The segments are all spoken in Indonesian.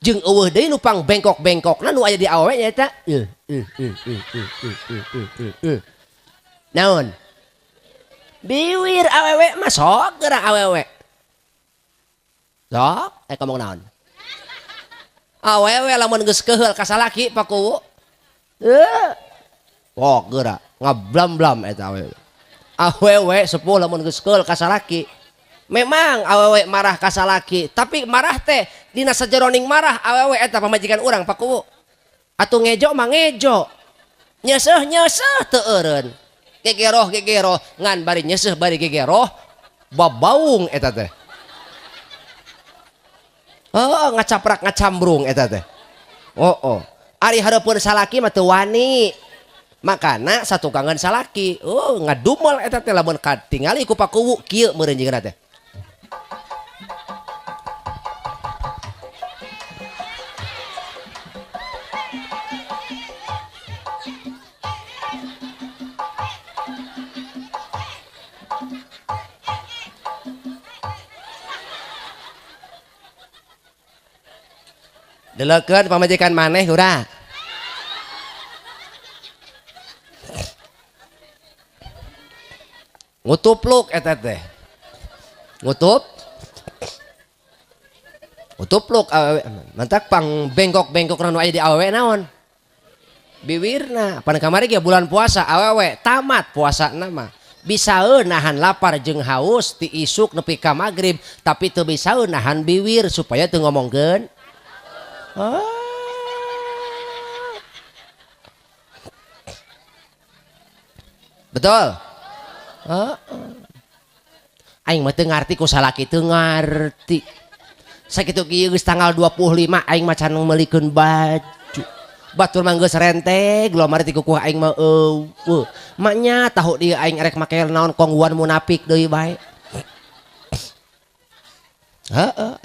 jeung eueuh deui nu pang bengkok-bengkokna nu aya di awewe nya eta naon biwir awewe mah sok geura awewe sok ngomong naon awewe lamun geus keheul ka salaki pakuwu sok geura ngablam-blam eta awewe sepuh lamun geus keheul ka salaki memang awewe marah ka salaki tapi marah teh dina sajeroning marah awewe eta pamajikan urang pakuwu atuh ngejo mah ngejo nyeseuh teu eureun gegeroh ngan bari nyeseuh bari gegeroh babaung eta teh ngacaprak ngacambrung eta teh ari hareupeun salaki mah teu wani makana satukangan salaki ngadumel eta teh lamun katingali ku pakuwu kieu meureun jeung teh deleukeun pamajikan maneh urang ngutupluk eta teh ngutupluk awewe mantak pang bengkok-bengkok nu aya di awewe naon biwirna pan kamari ge bulan puasa awewe tamat puasana mah bisaeun nahan lapar jeung haus ti isuk nepi ka magrib tapi teu bisaeun nahan biwir supaya teu ngomongkeun betul aing mah teu ngarti ku salaki teu ngarti sakitu kieu geus tanggal 25 aing mah can meulikeun baju batur mah geus renteg lomari ti kukuh aing mah maknya tahu dia aing erek make naon kongguan munafik deui bae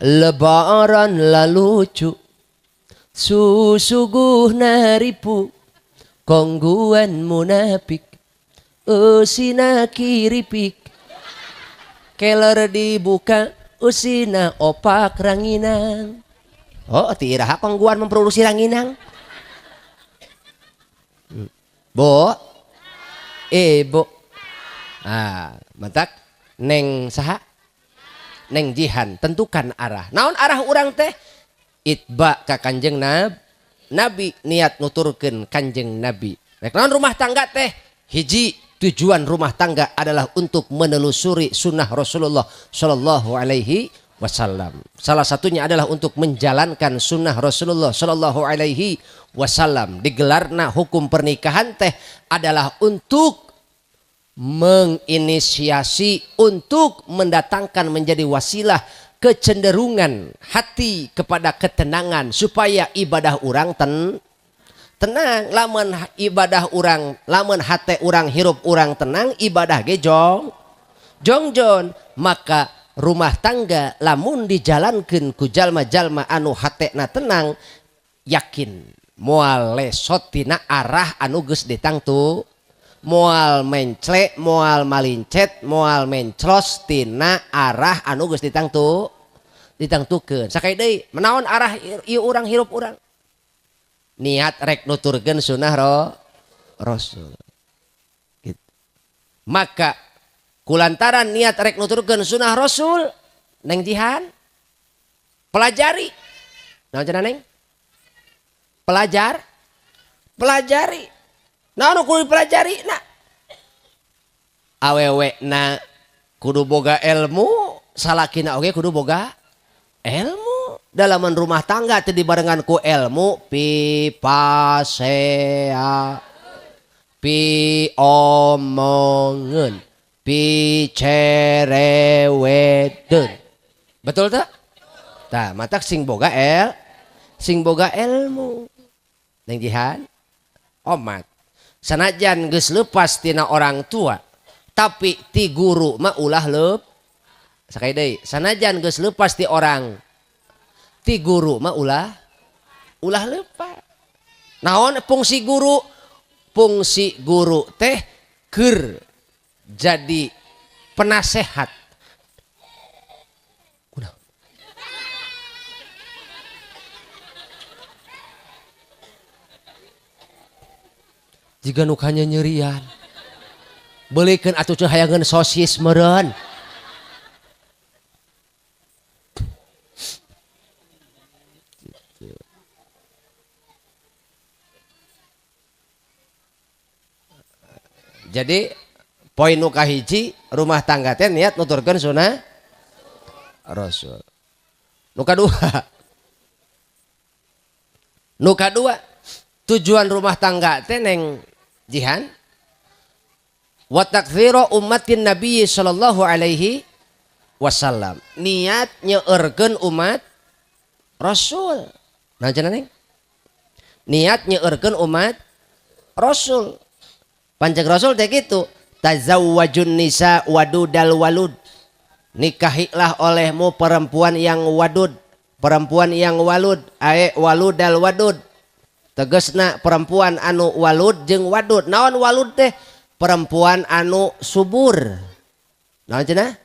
lebaran lalucu susuguhna ripu kongguan munafik usina kiripik keler dibuka usina opak ranginang ti iraha kongguan memproduksi ranginang bo bo mantak neng saha neng jihan tentukan arah naon arah urang teh itba ka kanjeng nabi niat nuturkeun kanjeng nabi rek naon rumah tangga teh hiji tujuan rumah tangga adalah untuk menelusuri sunnah Rasulullah Shallallahu Alaihi Wasallam salah satunya adalah untuk menjalankan sunnah Rasulullah Shallallahu Alaihi Wasallam digelarna hukum pernikahan teh adalah untuk menginisiasi untuk mendatangkan menjadi wasilah kecenderungan hati kepada ketenangan supaya ibadah orang tenang lamun ibadah orang lamun hate orang hirup orang tenang ibadah ge jongjon maka rumah tangga lamun dijalankeun ku jalma-jalma anu hatena tenang yakin moal lesot tina arah anu geus ditangtu moal menclek moal malincet moal menclos tina arah anu geus ditangtukeun sakali deui menaon arah ieu urang hirup urang niat rek nuturkeun sunnah Rasul gitu. Maka kulantaran niat rek nuturkeun sunnah Rasul neng jihan pelajari naon cenah neng pelajari naon kudu dipelajari na awewe na kudu boga ilmu salakina oge kudu boga ilmu dalaman rumah tangga teu dibarengan ku ilmu pipasea piomongeun picerewedeun betul tak? Tah matak sing boga ilmu neng jihan omat sanajan geus leupas tina orang tua tapi ti guru mah ulah sakali deui sanajan geus leupas ti orang ti guru mah ulah leupas naon fungsi guru teh keur jadi penasehat Jika nukanya nyerian. Belikan atuh cahayangan sosis meren. Jadi poin nu kahiji rumah tangga teh niat nuturkeun sunnah Rasul. Nu kadua tujuan rumah tangga teh neng jihan wa takdziru ummatin nabi sallallahu alaihi wasallam. Niat nyeureurkeun umat Rasul. Nah cenah neng. Niat nyeureurkeun umat Rasul. Panjang Rasul teh gitu. Tazawwajun nisa wadudal walud. Nikahilah olehmu perempuan yang wadud, perempuan yang walud, waludal wadud. Tegesna perempuan anu walud jeung wadud. Naon walud teh? Perempuan anu subur. Naon cenah?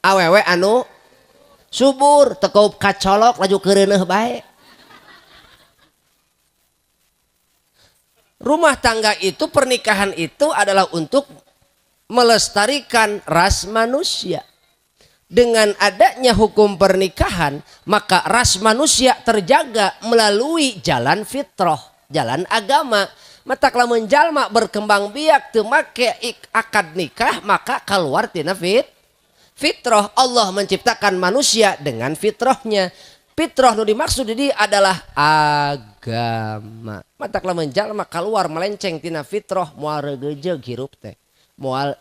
Awewe anu subur, teu kacolok laju keureuneuh bae. Rumah tangga itu, pernikahan itu adalah untuk melestarikan ras manusia. Dengan adanya hukum pernikahan, maka ras manusia terjaga melalui jalan fitrah, jalan agama. Matak lamun jalma berkembang biak teu make akad nikah, maka keluar tina fitrah. Allah menciptakan manusia dengan fitrahnya. Fitrah nu dimaksud ini adalah agama. Matak lamun jalma keluar melenceng tina fitrah, moal regejeug hirup teh. Moal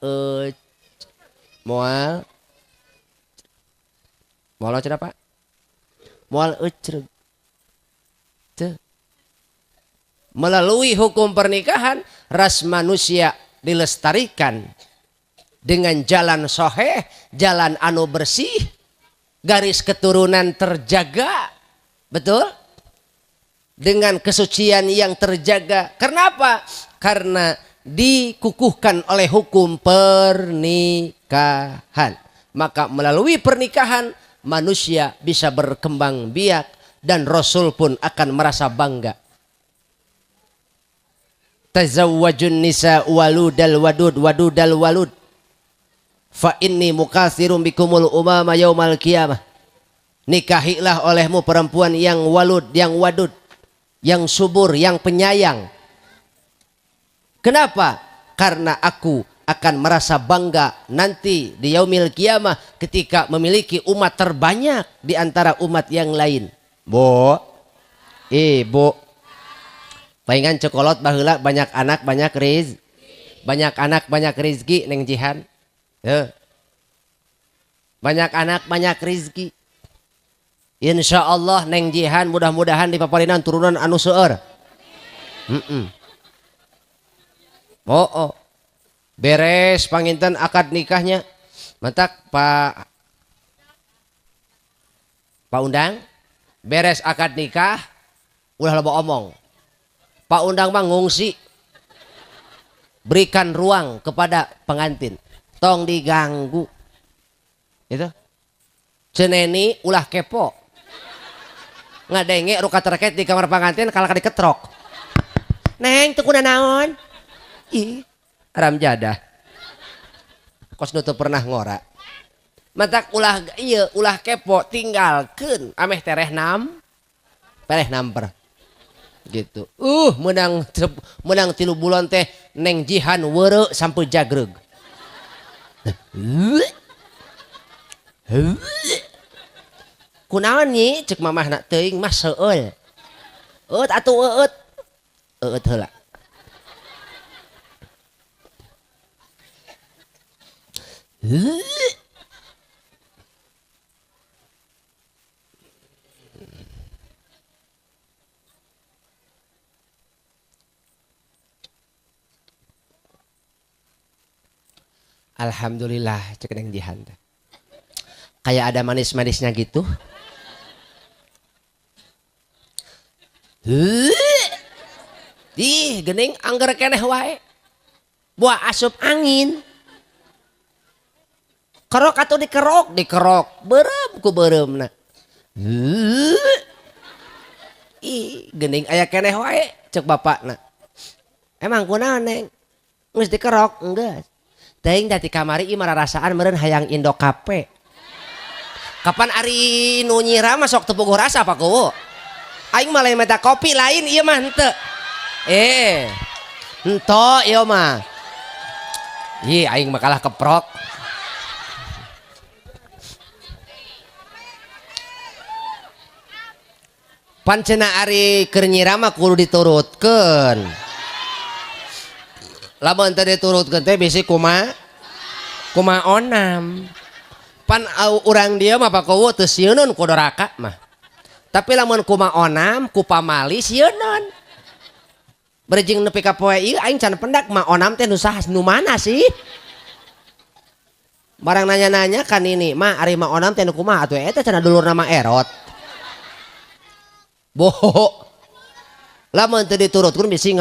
apa? Moal ecreug. Teu. Melalui hukum pernikahan, ras manusia dilestarikan dengan jalan sahih, jalan anu bersih. Garis keturunan terjaga, betul? Dengan kesucian yang terjaga. Kenapa? Karena dikukuhkan oleh hukum pernikahan. Maka melalui pernikahan manusia bisa berkembang biak dan Rasul pun akan merasa bangga. Tazawwajun nisa waludal wadud wadudal walud. Fa inni mukatsirun bikumul umama yaumal qiyamah. Nikahilah olehmu perempuan yang walud, yang wadud, yang subur, yang penyayang. Kenapa? Karena aku akan merasa bangga nanti di yaumil qiyamah ketika memiliki umat terbanyak di antara umat yang lain. Bu, ibu, palingan cokolot baheula banyak anak banyak rizki, banyak anak banyak rizki neng jihan. Banyak anak banyak rizki. Insya Allah neng jihan mudah-mudahan di paparinan turunan anu seueur. Oh. Beres panginten akad nikahnya. Mantak Pak Undang. Beres akad nikah ulah loba omong. Pak Undang mah ngungsi. Berikan ruang kepada pengantin. Tong diganggu. Itu. Ceneni ulah kepo. Ngadenge ruka terkait di kamar pengantin kalau diketrok. Neng teu kuna naon? Ih, aram jadah. Kos nu teu pernah ngora. Matak ulah ieu ulah kepo tinggalkeun ameh tereh pereh namper. Gitu. Menang 3 bulan teh neng jihan weureu sampai jagreg. Kunaon nih cek mamahna teuing mah seueul. Eut atuh eut. Eut heula. Alhamdulillah cek neng jihan. Kayak ada manis-manisnya gitu. Ih, gening angger keneh wae. Buah asup angin. Kerok atau dikerok. Berem ku beremna. Ih, gening aya keneh wae cek bapakna. Emang kunaon neng? Geus dikerok enggeus. Teuing da ti kamari ieu mararasaan meureun hayang Indo Cafe. Kapan ari nu nyiram mah sok teu puguh rasa Pak Kuwu. Aing mah lain meta kopi lain ieu mah henteu. Ento ieu mah. Ih aing mah kalah keprok. Pancena ari keur nyiram mah kudu diturutkeun. Lamun teu diturutkeun teh bisi kumaha onam. Pan urang dia mah Pak Kuwu teu sieunun ku doraka mah. Tapi lamun kumaha onam ku pamali sieunun. Berjing nepi ka poe ieu aing can pendak mah onam teh nu saha nu mana sih? Barang nanya-nanya kan ini mah ari mah onam teh nu kumaha atuh eta cenah dulurna mah erot. Boh. Lamun teu diturutkeun bisi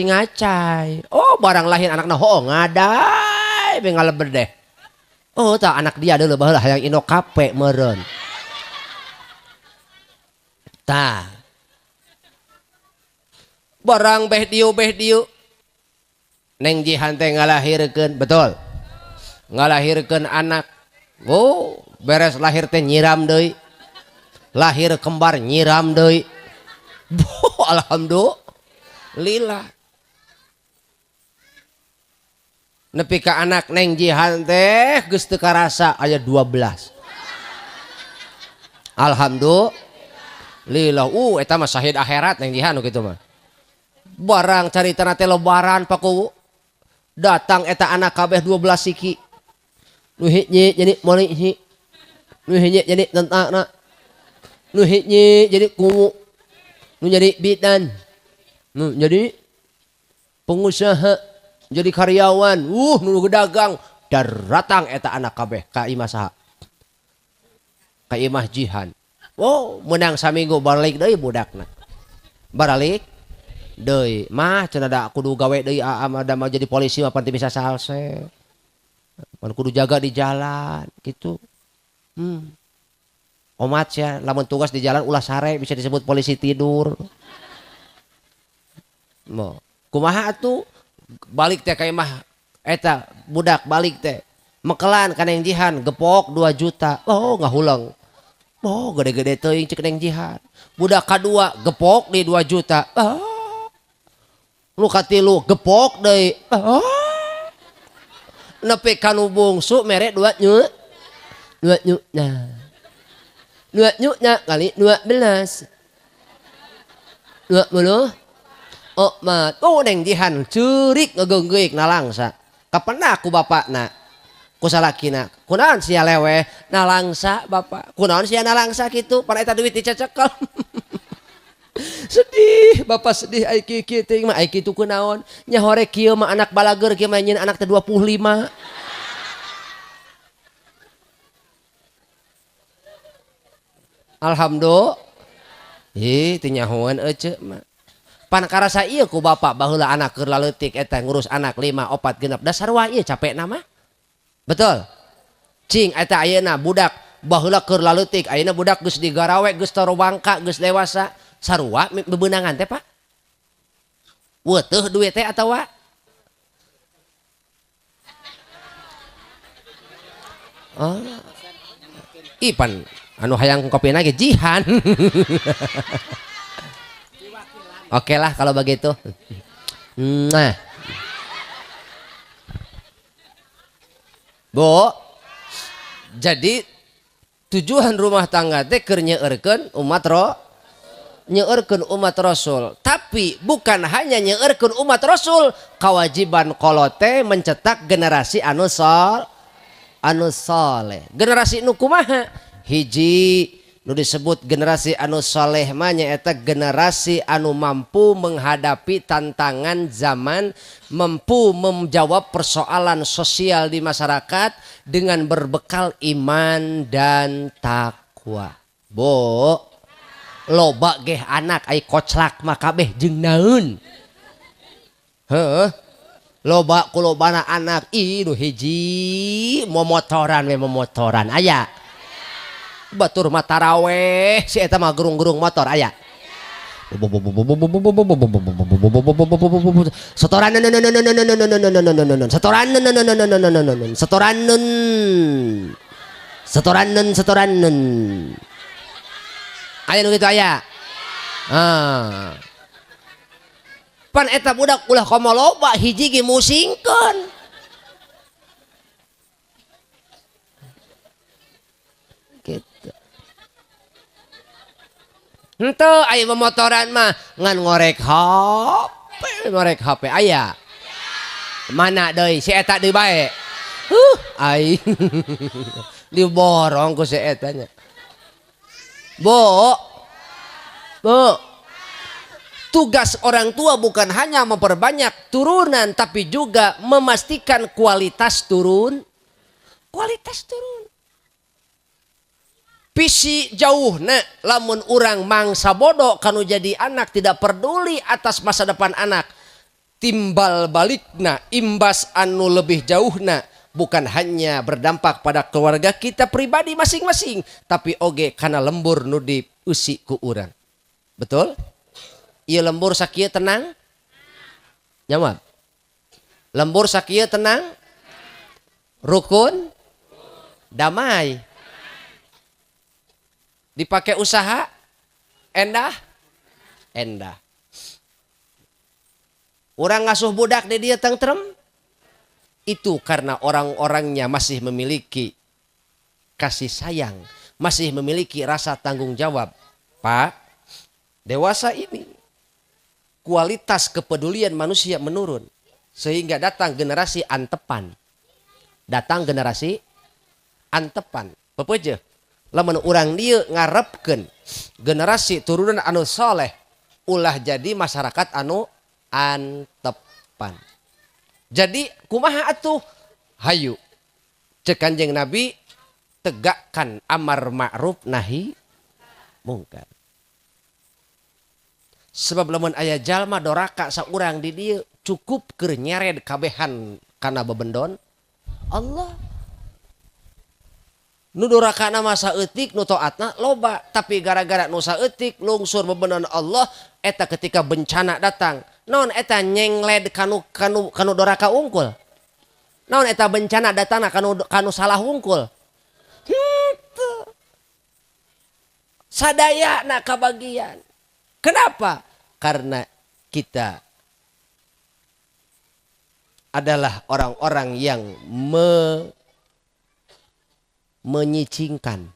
ngacai. Oh barang lain anakna hoong ngaday be ngalebet deh. Oh tah anak dia deuleu baheula hayang Indo Cafe meureun. Tah. Barang beh diu. Neng Jihan teh ngalahirkeun, betul. Ngalahirkeun anak. Oh, beres lahir teh nyiram deui. Lahir kembar nyiram deui. Boh, alhamdulillah. Nepi ka anak Neng Jihan teh geus teu karasa aya 12. Alhamdulillah. Eta mah syahid akhirat Neng Jihan kitu mah. Barang caritana teh lebaran Pak Kuwu. Datang eta anak kabeh 12 siki. Nu hiji jadi moli, nu hiji jadi tentana. Nu hiji jadi kumu, nu jadi bidan, nu jadi pengusaha, jadi karyawan, nu dagang, daratang eta anak kabeh ka imah saha? Ka imah Jihan. Wow, menang saminggu balik deui budakna. Balik deui, mah cenah da kudu gawe deui da mau jadi polisi mah panti bisa salse. Pan kudu jaga di jalan gitu. Omat ya, lamun tugas di jalan ulah sare bisa disebut polisi tidur. Mo, kumaha atuh? Balik teh ka imah eta budak balik teh. Mekelan ka Neng Jihan gepok 2 juta. Oh, ngahulang. Oh, gede-gede teuing cek Neng Jihan. Budak kadua gepok di 2 juta. Nu katilu gepok deui. Nepi ka nu bungsu mere 2 nyut. 2 nyut. Nah. 2 nyutnya kali 12. 20. Oh mat. Oh Neng Jihan ceurik ngegeunggeuk nalangsa. Kapena ku bapakna? Ku salakina. Kunaon sia lewe nalangsa bapak? Kunaon sia nalangsa kitu? Pan eta duit dicecekel. Sedih, bapak sedih ai kieu teh mah ai kitu kunaon? Nya hore kieu mah anak balager kieu mah nyeun anak teh 25. Alhamdulillah. Teu nyahoan ece mah. Pan karasa ieu ku bapak baheula anak keur laleutik eta ngurus anak 5, 4, 6 da sarua ieu capekna mah. Betul. Cing eta ayeuna budak baheula keur laleutik ayeuna budak geus digarawe geus toro bangka geus dewasa sarua bebeunangan teh Pak. Weuteuh duit teh atawa? Oh. Ipan anu hayang kopi lagi Jihan. Oke lah kalau begitu. Nah, Bu, jadi tujuan rumah tangga teh keur nyeueurkeun umat Rasul. Tapi bukan hanya nyeueurkeun umat Rasul, kewajiban kolote mencetak generasi anu saleh. Generasi nu kumaha? Hiji nu disebut generasi anu saleh mah nyaeta generasi anu mampu menghadapi tantangan zaman, mampu menjawab persoalan sosial di masyarakat dengan berbekal iman dan takwa. Bo, loba geh anak ai koclak mah kabeh jeung naeun. Heuh. Loba kulobana anak nu hiji momotoran aya. Batur mah taraweh si eta mah gerung-gerung motor aya. Setoran setoran setoran setoran aya nu kitu aya. Pan eta budak ulah komo loba hiji ge musingkeun. Gitu. Henteu aya memotoran mah ngan ngorek HP aya. Mana deui si eta deui bae. Ai. Diborong ku si eta nya. Bu. Tugas orang tua bukan hanya memperbanyak turunan tapi juga memastikan kualitas turun. Pisi jauh lamun urang mangsa bodoh kanu jadi anak tidak peduli atas masa depan anak. Timbal balikna imbas anu lebih jauhna bukan hanya berdampak pada keluarga kita pribadi masing-masing tapi oge kana lembur nu diusi ku urang. Betul? Ieu lembur sakieu tenang? Jawab. Lembur sakieu tenang? Rukun? Damai. Dipakai usaha? Endah? Urang ngasuh budak di dia tentrem? Itu karena orang-orangnya masih memiliki kasih sayang, masih memiliki rasa tanggung jawab. Pak, dewasa ini kualitas kepedulian manusia menurun sehingga datang generasi antepan. Pepeujeuh lamun urang dieu ngarepkeun generasi turunan anu soleh ulah jadi masyarakat anu antepan. Jadi kumaha atuh? Hayu cek Kanjeng Nabi tegakkan amar ma'ruf nahi mungkar. Sebab lamun aya jalma doraka saurang di dieu cukup keur nyered kabehan kana bebendon Allah. Nu dorakana mah saeutik nu taatna loba tapi gara-gara nu saeutik lungsur bebendon Allah eta ketika bencana datang naon eta nyengled kanu doraka unggul. Naon eta bencana datangna kanu salah unggul. Gitu. Sadayana kabagian. Kenapa? Karena kita adalah orang-orang yang menyicingkan.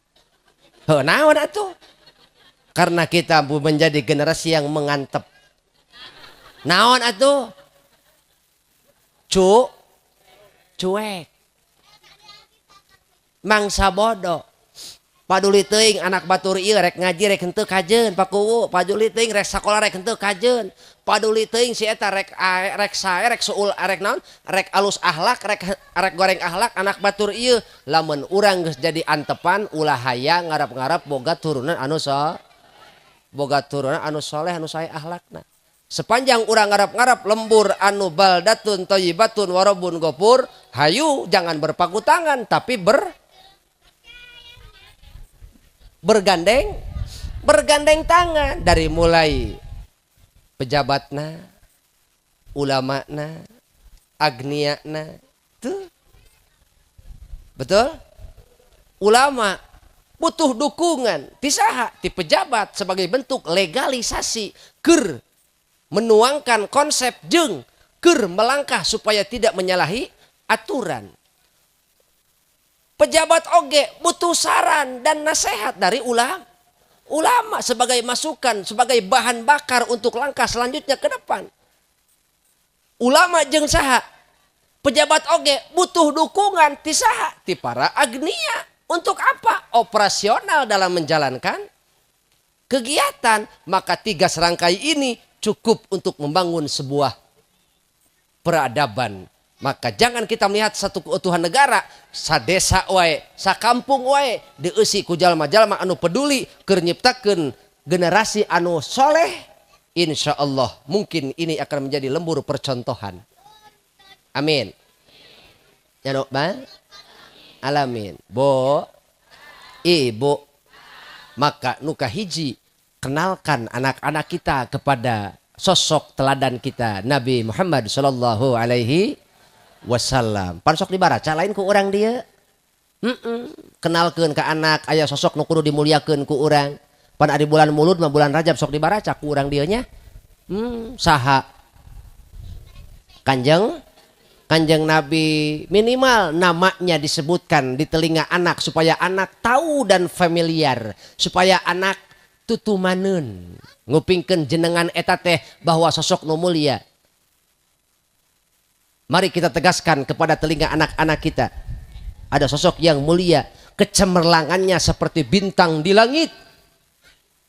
Naon atuh? Karena kita menjadi generasi yang mengantep. Naon atuh? Cuek. Mangsa bodoh. Paduli teuing anak batur ieu rek ngaji rek henteu kajeun pakuwu, paduli teuing rek sakola rek henteu kajeun, paduli teuing si eta rek sae rek suul rek naon rek alus akhlak rek goreng akhlak anak batur ieu lamun urang geus jadi antepan ulah hayang ngarep-ngarep boga turunan anu soleh anu sae akhlakna. Sepanjang urang ngarep-ngarep lembur anu baldatun thayyibatun warabun ghafur, hayu jangan berpangku tangan tapi bergandeng tangan dari mulai pejabatna, ulamana, agniana, tuh betul? Ulama butuh dukungan, tisaha ti pejabat sebagai bentuk legalisasi keur menuangkan konsep jeung keur melangkah supaya tidak menyalahi aturan. Pejabat oge butuh saran dan nasihat dari ulama sebagai masukan, sebagai bahan bakar untuk langkah selanjutnya ke depan. Ulama jeung saha? Pejabat oge butuh dukungan ti saha? Ti para agnia. Untuk apa? Operasional dalam menjalankan kegiatan. Maka 3 serangkai ini cukup untuk membangun sebuah peradaban. Maka jangan kita melihat satu keutuhan negara, sadesa wae, sakampung wae dieusi ku jalma-jalma anu peduli keur nyiptakeun generasi anu soleh. Insyaallah mungkin ini akan menjadi lembur percontohan. Amin. Ya no, alamin. Bo, ibu, maka nu kahiji kenalkan anak-anak kita kepada sosok teladan kita Nabi Muhammad sallallahu alaihi wasallam. Pan sok dibaraca lain ku urang dia. Kenalkeun ke anak aya sosok nu kudu dimuliakeun ku urang. Pan ari bulan Mulud mah bulan Rajab sok dibaraca ku urang dieu nya. Saha Kanjeng Nabi minimal namanya disebutkan di telinga anak supaya anak tahu dan familiar, supaya anak tutumaneun ngupingkeun jenengan eta teh bahwa sosok nu mulia. Mari kita tegaskan kepada telinga anak-anak kita, ada sosok yang mulia, kecemerlangannya seperti bintang di langit,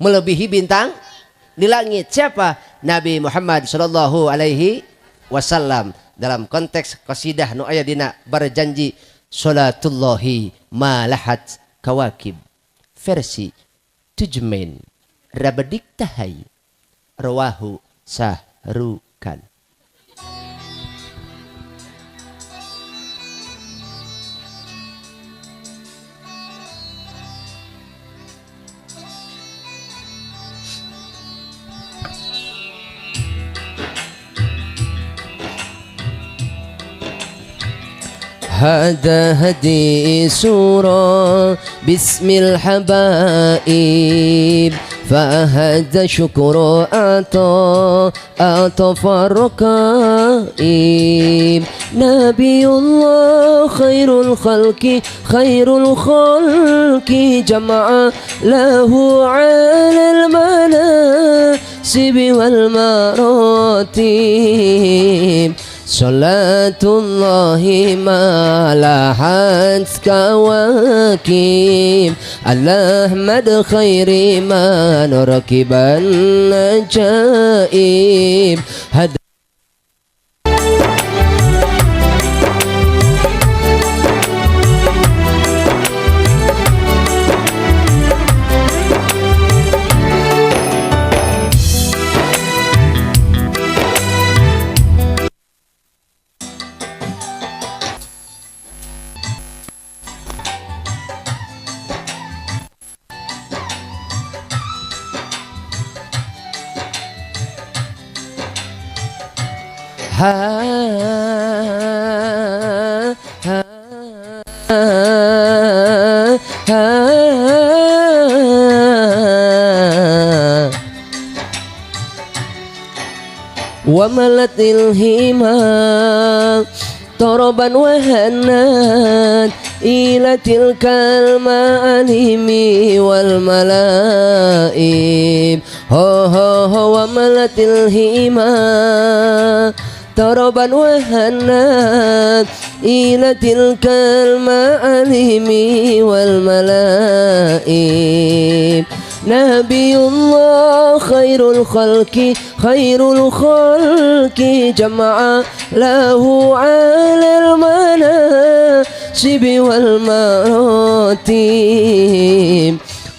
melebihi bintang di langit. Siapa? Nabi Muhammad sallallahu alaihi wasallam. Dalam konteks qasidah nu aya dina berjanji salatullahi malahat kawakib versi Tujmen Rabadik Tahai rawahu Sahrukan. هذا هدي سورة باسم الحبائب فهذا شكر أعطى الركائب نبي الله خير الخلق جمع له على المناسب والمراتب Salatullahi malahat kawakim Al-Ahmad khairi man rakiban najaib. وملت الهمام طربا وهنات إلى تلك المعالم والملائم وملت الهمام طربا وهنات إلى تلك المعالم والملائم نبي الله خير الخلق جمع له على المناسب والمراتب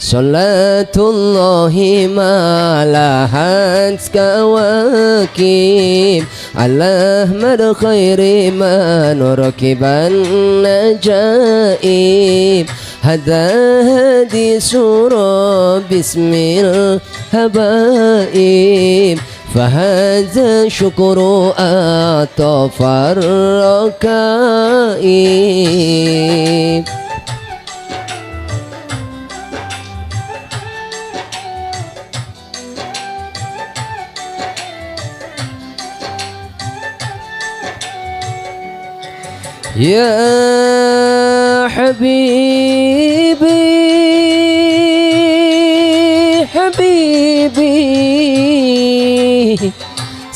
Salatullahi malahat kawakim Al-Ahmad khairi man rakiban najaib. Hadha hadi surah bismil habaib Fahadha syukuru atafar rakaib. Ya Habibi Habibi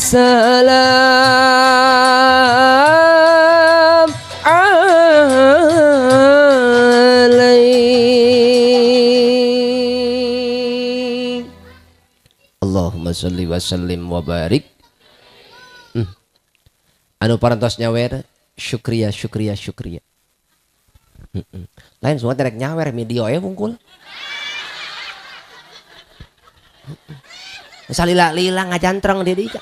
Salam alaik. Allahumma salli wa sallim wa barik. Anu parantos nyawer syukriya. Lain semua terek nyawer video ya bungkul. Salila-lila ngajantreng dia dia.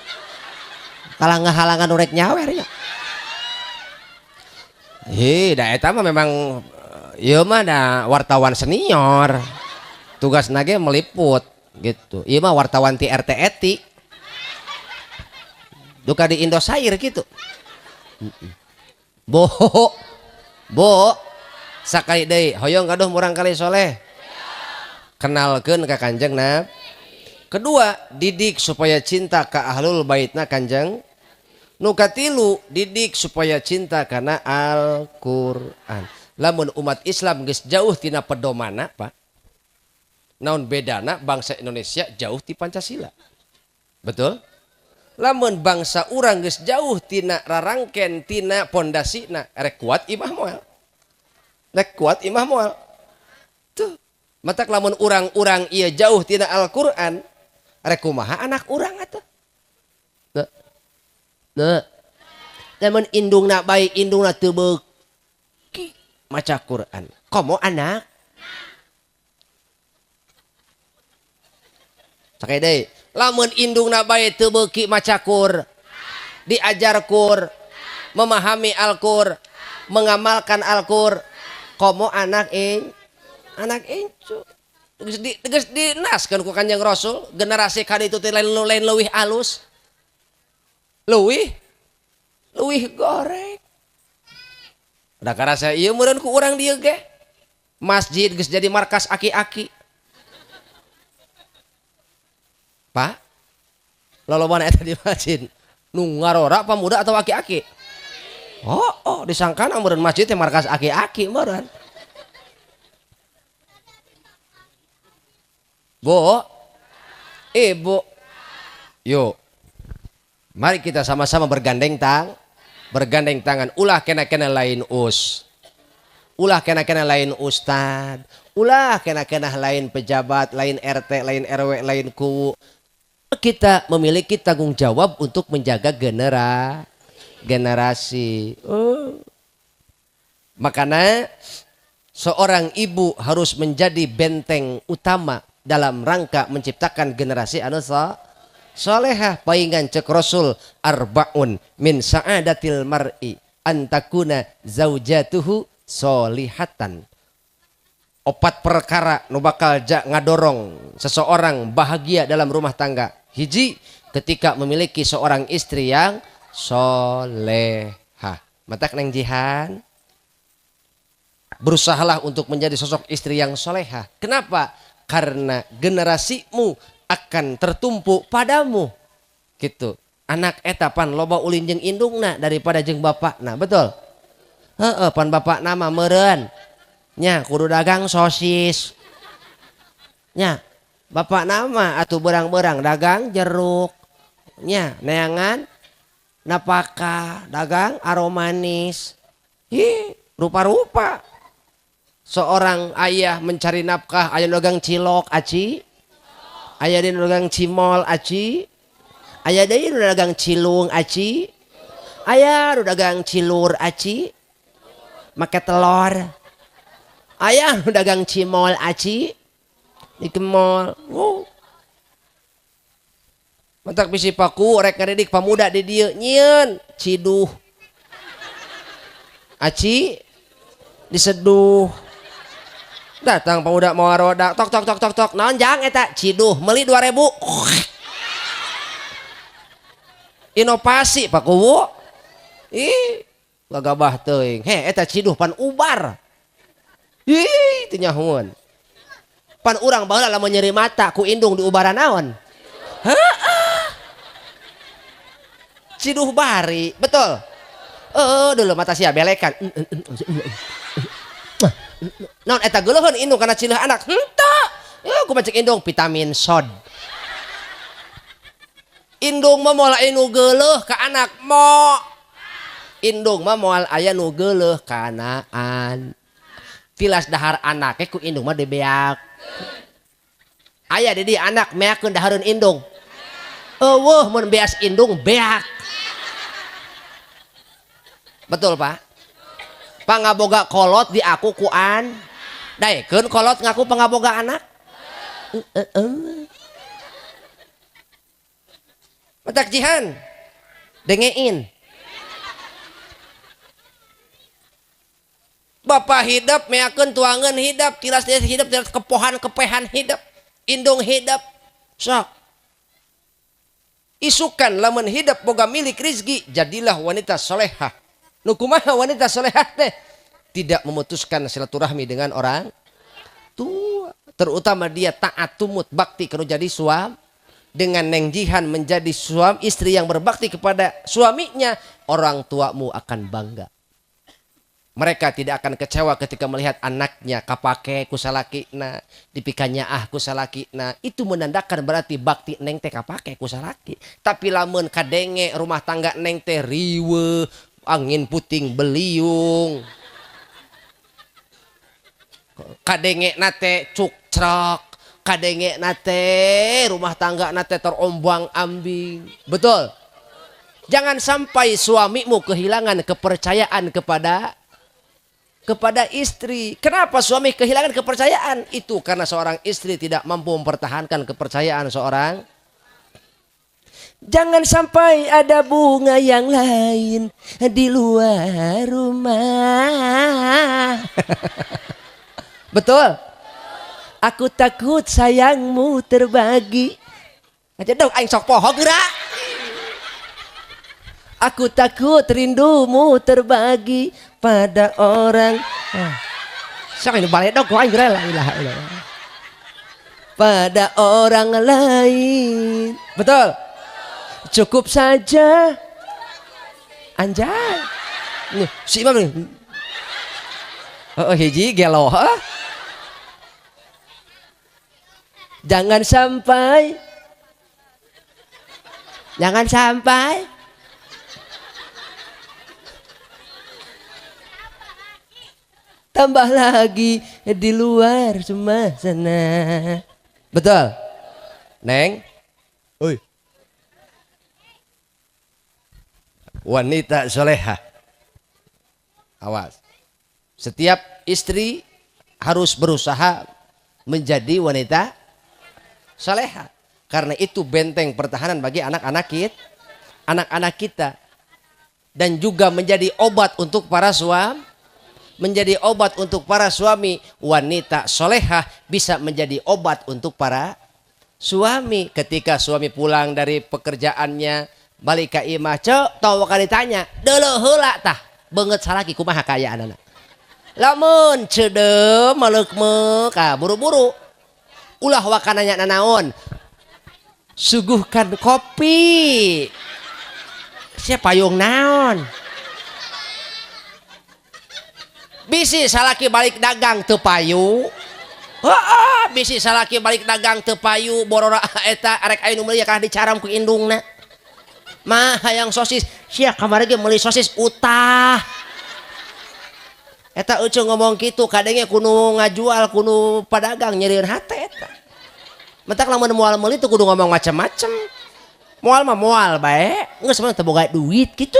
Halangan urek nyawer ya. Da eta mah memang ieu mah da wartawan senior. Tugas nage meliput. gitu. Iya mah wartawan ti RT eti duka di Indosiar gitu. Bo bo sakali deui hoyong gaduh murang kali soleh kenalkeun ka Kanjeng Nabi. Kedua, didik supaya cinta ka ahlul baitna Kanjeng. Nu katilu, didik supaya cinta kana Al-Qur'an. Lamun umat Islam geus jauh tina pedomana, Pak. Naon bedana bangsa Indonesia jauh ti Pancasila. Betul? Lamun bangsa urang geus jauh tina rarangken tina pondasina, rek kuat imah moal. Rek kuat imah moal. Tuh, matak lamun urang-urang ieu jauh tina Al-Qur'an, rek kumaha anak urang atuh. Nah, namun indungna baik indungna teu beuki maca Quran. Komo anak. Sakai deui, lamun indungna baik teu beuki maca Qur, diajar Qur, memahami Al-Qur, mengamalkan Al-Qur, komo anak incu. Geus dinaskeun ku Kanjeng Rasul, generasi kaditu teh lain leuwih alus. Leuwih goreng. Da karasa ieu meureun ku urang dieu ge. Masjid geus jadi markas aki-aki. Pak, lolobana eta di masjid. Nu ngarora pamuda atau aki-aki? Oh, disangkana meureun masjid teh markas aki-aki meureun. Bu, Ibu, yuk. Mari kita sama-sama bergandeng tangan. Ulah kena-kena lain ulah kena-kena lain ustad, ulah kena-kena lain pejabat, lain RT, lain RW, lain kuwu. Kita memiliki tanggung jawab untuk menjaga generasi. Makanya seorang ibu harus menjadi benteng utama dalam rangka menciptakan generasi anu solehah. Paingan cek Rasul arbaun min sa'adatil mar'i antakuna zaujatuhu solihatan. 4 perkara nu bakal ngadorong seseorang bahagia dalam rumah tangga. Hiji, ketika memiliki seorang istri yang solehah. Matak neng jihan, berusahalah untuk menjadi sosok istri yang solehah. Kenapa? Karena generasimu akan tertumpu padamu gitu. Anak etapan loba ulin jeung indungna daripada jeung bapakna. Betul? Pan bapak nama meureun nya kudu dagang sosis nya, bapak nama atuh berang-berang dagang jeruk nya, neangan napaka dagang aromanis. Rupa-rupa seorang ayah mencari nafkah, aya dagang cilok aci, aya di dagang cimol aci, aya deui dagang cilung aci, aya dagang cilur aci make telur, aya dagang cimol aci di mall. Mantak bisi paku rek ngadidik pamuda di dieu nyieun ciduh aci diseduh. Datang pemuda mau roda tok naon jang eta ciduh meuli 2000. Inovasi Pak Kuwu. Gagabah teuing. Eta ciduh pan ubar. Teu nyahoeun. Pan urang baheula lamun nyeri mata ku indung di ubaran naon? Ciduh bari, betul. Dulu mata sia belekan. Naon eta geuleuheun indung kana cileuh anak? Henteu. Ku macek indung vitamin sod. Indung mah moal aya nu geuleuh ka anak mo. Indung mah moal aya nu geuleuh ka anaan. Tilas dahar anake ku indung mah dibeak. Aya di dieu anak meakeun dahareun indung. Eueuh mun beas indung beak. Betul Pak? Pangaboga kolot di aku kuan. Daekeun kolot ngaku pangaboga anak. Matak jihan. Dengein. Bapak hidup meakeun tuangan hidup, tilas dia hidup, tilas kepohan kepehan hidup. Indung hidup. sok isukan lamun hidup boga milik rizki, jadilah wanita solehah. Nu kumaha wanita solehah teh? Tidak memutuskan silaturahmi dengan orang tua, terutama dia taat tumut bakti kalau jadi suami. Dengan Neng Jihan menjadi suami istri yang berbakti kepada suaminya, orang tuamu akan bangga. Mereka tidak akan kecewa ketika melihat anaknya kapake kusalakina, dipikannya kusalakina. Itu menandakan berarti bakti Neng teh kapake kusalaki. Tapi lamun kadenge rumah tangga Neng teh riwe, angin puting beliung, kadenge nate cukcrok, kadenge nate rumah tangga nate terombang ambing. Betul? Jangan sampai suamimu kehilangan kepercayaan kepada istri. Kenapa suami kehilangan kepercayaan? Itu karena seorang istri tidak mampu mempertahankan kepercayaan seorang. Jangan sampai ada bunga yang lain di luar rumah. Betul? Aku takut sayangmu terbagi. Aja dong aing sok poho geura. Aku takut rindumu terbagi pada orang. Sok ini balik dong aing geura la ilaha illallah. Pada orang lain. Betul? Cukup saja. Anjay. Nih, si Imam nih. Oh, hiji gelo, Jangan sampai tambah lagi di luar semua sana. Betul? Neng? Oi. Wanita solehah. Awas. Setiap istri harus berusaha menjadi wanita solehah. Karena itu benteng pertahanan bagi anak-anak kita. Dan juga menjadi obat untuk para suami. Menjadi obat untuk para suami. Wanita solehah bisa menjadi obat untuk para suami. Ketika suami pulang dari pekerjaannya, balik ke imah, cok tau wakil ditanya, dulu heula tah banget salaki kumaha kaya anak. Lamun cedem malekmek buru-buru ulah wakananya nanaon, suguhkan kopi, siapa payung naon, bisi salaki balik dagang teu payu. Bisi salaki balik dagang teu payu borora eta arek aya nu meuli kah dicaram ku indungna. Mah hayang sosis, sia kamari ge meuli sosis utah. Eta euceung ngomong kitu kadenge kudu ngajual kudu padagang nyerieun hate eta. Mentak lamun moal meuli teu kudu ngomong macem-macem. Moal mah moal bae, geus mah teu boga duit kitu.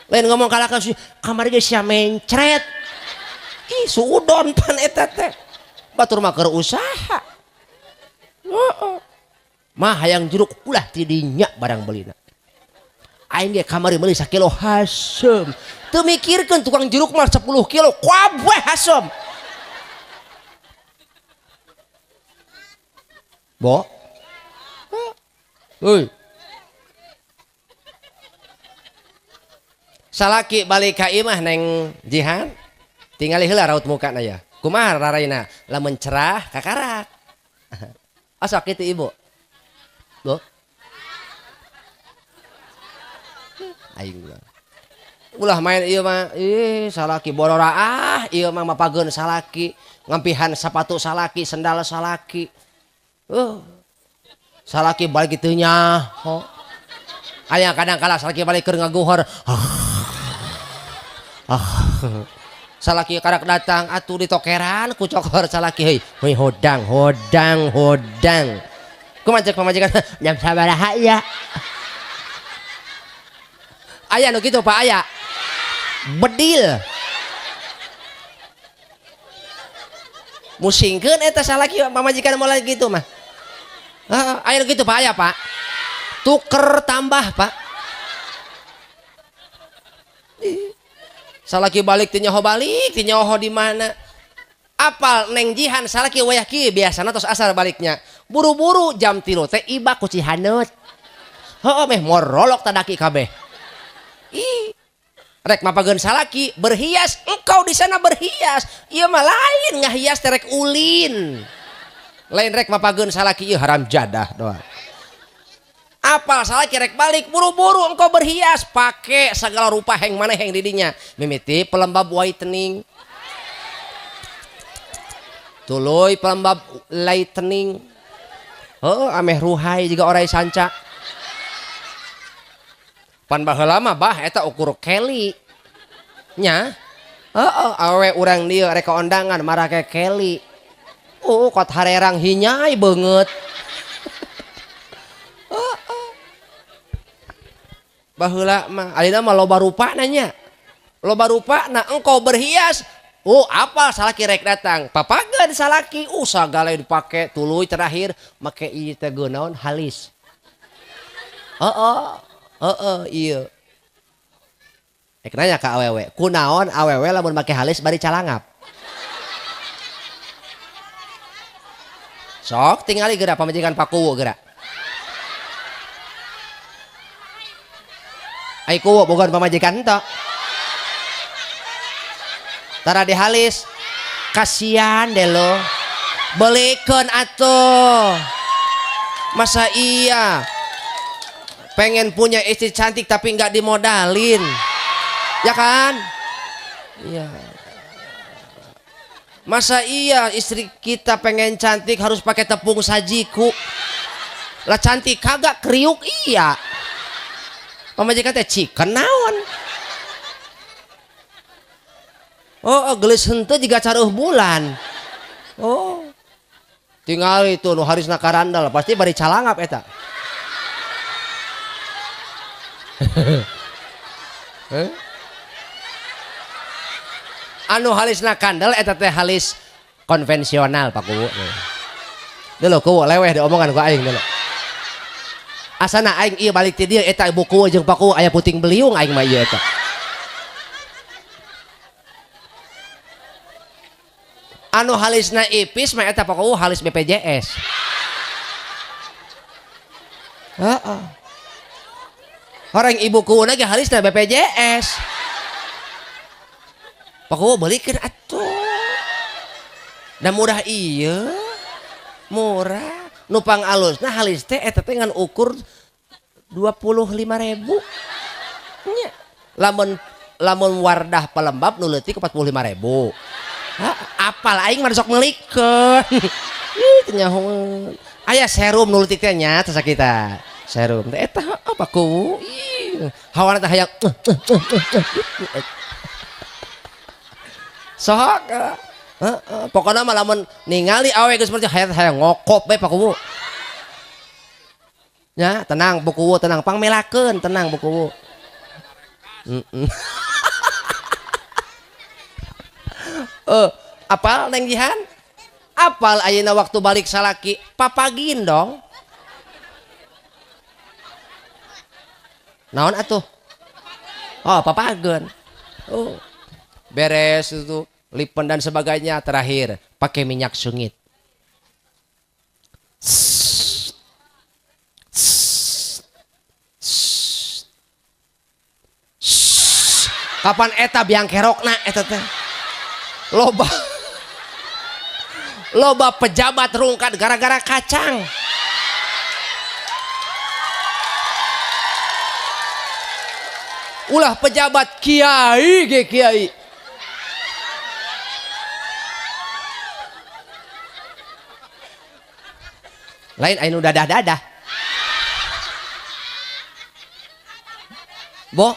Lain ngomong kalaka kamari ge sia mencret. Ih suudon pan eta teh. Batur mah keur usaha. Mah hayang jeruk ulah tidinya barang belina. Aing ge kamari meuli 1 kilo hasem. Teu mikirkeun tukang jeruk mah 10 kilo kabeh hasem. Bo. Heuy. Salaki balik ka imah Neng Jihan. Tingali heula raut mukana ya. Kumaha raraina? Lamun cerah kakarak. Asa kitu ibu. Bo. Aing ulah main ieu mah salaki borora ieu mah mapageun salaki ngampihan sepatu salaki sendal salaki. Salaki balik kitu nya. Aya kadang kala salaki balik keur ngaguhor. Salaki karak datang atuh ditokeran ku cokor salaki heuy hodang. Kumaha cek pamajikan jam sabaraha ya. Aya nu kitu Pak aya. Bedil. Musingkeun eta salaki pamajikan moal kitu mah. Aya nu kitu Pak aya Pak. Tuker tambah Pak. Salaki balik tinyaho di mana? Apal Neng Jihan salaki wayah kieu biasana tos asar baliknya. buru-buru jam 3 teh iba ku Cihaneut. Heuh meh morolok tadaki kabeh. Ih rek mapageun salaki berhias, engkau di sana berhias. Ieu mah lain ngahias teh rek ulin. Lain rek mapageun salaki ieu haram jadah doang. Apal salaki rek balik buru-buru engkau berhias pake segala rupa heng mana heng didinya mimiti pelembab whitening tuluy pelembab lightening ameh ruhai juga orai sanca pan baheula mah bah eta ukur Kelly nya awe urang dieu rek kondangan marake Kelly kot harerang hinyai beungeut baheula mah alina mah loba rupa nanya loba rupa na engkau berhias apa salaki rek datang papageun salaki sagala dipake tuluy terakhir make ieu teh naon halis ieu nanya ka awewe kunaon awewe lamun make halis bari calangap sok tingali geura pamajikan pakuwu geura ai kuwo bogan pamajikan ento tara dihalis kasihan deh lo belikeun atuh masa iya pengen punya istri cantik tapi nggak dimodalin ya kan iya masa iya istri kita pengen cantik harus pakai tepung sajiku lah cantik kagak kriuk iya pamajikan teh chicken naon gelis henteu jiga careuh bulan tinggal itu nu harisna karandal pasti bari calangap eta anu halisna kandel eta teh halis konvensional Pak Kuwu dulu kuwu leweh diomongan ku aing dulu asana aing ieu balik ti dieu eta ibu kuwu jeung Pak Kuwu aya puting beliung aing mah ieu eta anu halisna ipis mah eta Pak Kuwu halis BPJS orang ibu kuwu lagi halisna BPJS Pak Kuwu beulikeun atuh da murah ieu murah nupang alusna halis teh eta teh ngan ukur 25.000 nya lamun wardah pelembab nu leutik 45.000 apal aing mah sok meulikeun ih nyahoeun aya serum nu leutik teh nya teh sakita serum teh eta apa Kuwu ih hawana teh hayang sok pokoknya mah lamun ningali awe geus seperti hayang ngokop bae Pak Kuwu nya tenang Bu Kuwu tenang pangmelakeun tenang Bu Kuwu apal Neng Jihan apal ayeuna waktu balik salaki papagin dong naon atuh papageun beres itu lipen dan sebagainya terakhir pakai minyak sungit kapan eta biang kerokna eta teh loba pejabat rungkat gara-gara kacang ulah pejabat kiai ge kiai lain anu dadah-dadah bo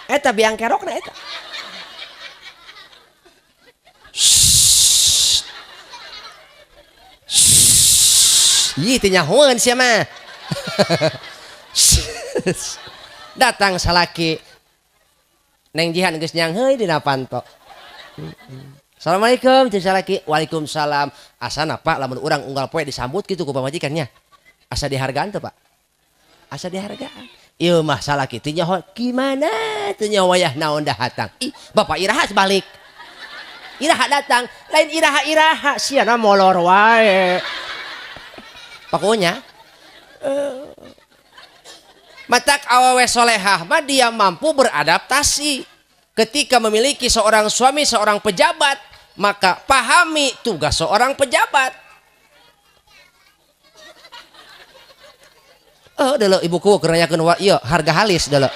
eta biang kerokna eta ih teu nyahoeun sia mah datang salaki Neng Jihan geus nyang heuy dina panto Assalamualaikum cing salaki waalaikumsalam asana Pak lamun urang unggal poe disambut kitu ku pamajikannya asa dihargaan tuh Pak asa dihargaan ieu mah salaki teu nyaho gimana teu nyaho wayah naon dah hatang ih Bapak Irahas balik iraha datang, lain iraha siana molor wae. Pokoknya matak awewe solehah mah dia mampu beradaptasi ketika memiliki seorang suami, seorang pejabat, maka pahami tugas seorang pejabat. Dulu ibuku keranyakeun ieu harga halis dulu.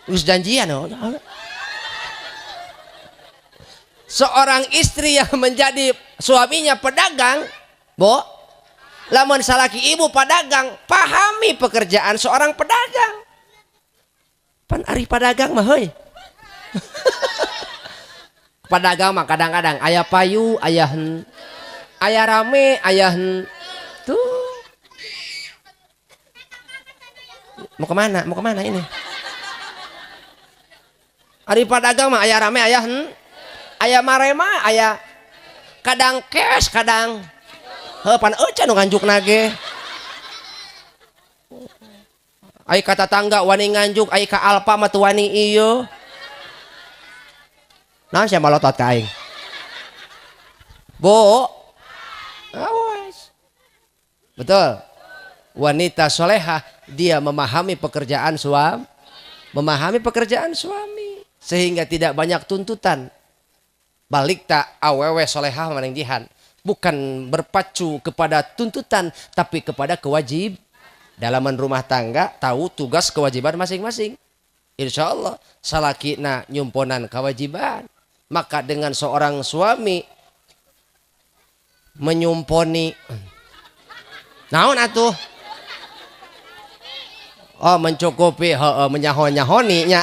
Geus janjian seorang istri yang menjadi suaminya pedagang, Bo, lamun salaki ibu pedagang, pahami pekerjaan seorang pedagang. Pan ari pedagang mah heuy. Pedagang mah kadang-kadang aya payu, aya rame, aya tuh. Mau kemana ini? Ari pedagang mah aya rame, aya marema, aya kadang cash, kadang pan eucan nu nganjukna ge. Ai ka tatangga wani nganjuk, ai ka Alpa mah teu wani ieu. Naon sia malotot ka aing? Bo, awas. Betul. Wanita solehah dia memahami pekerjaan suami, sehingga tidak banyak tuntutan. Balik tak awewe solehah maneng jihan, bukan berpacu kepada tuntutan tapi kepada kewajiban. Dalaman rumah tangga tahu tugas kewajiban masing-masing. Insya Allah salakina nyumponan kewajiban, maka dengan seorang suami menyumponi naon atuh mencukupi menyahoni nya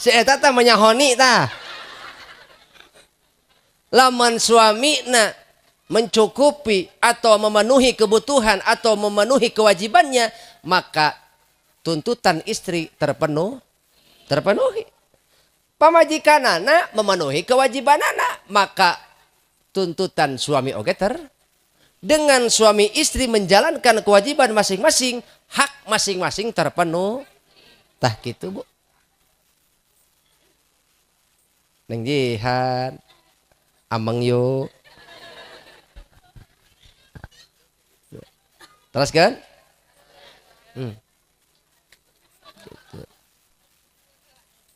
si eta teh menyahoni tah lamun suamina mencukupi atau memenuhi kebutuhan atau memenuhi kewajibannya, maka tuntutan istri terpenuhi. Pamajikanana memenuhi kewajibanana, maka tuntutan suami oge dengan suami istri menjalankan kewajiban masing-masing, hak masing-masing terpenuh. Tah gitu, Bu. Neng jihan ameng yuk. Terus kan?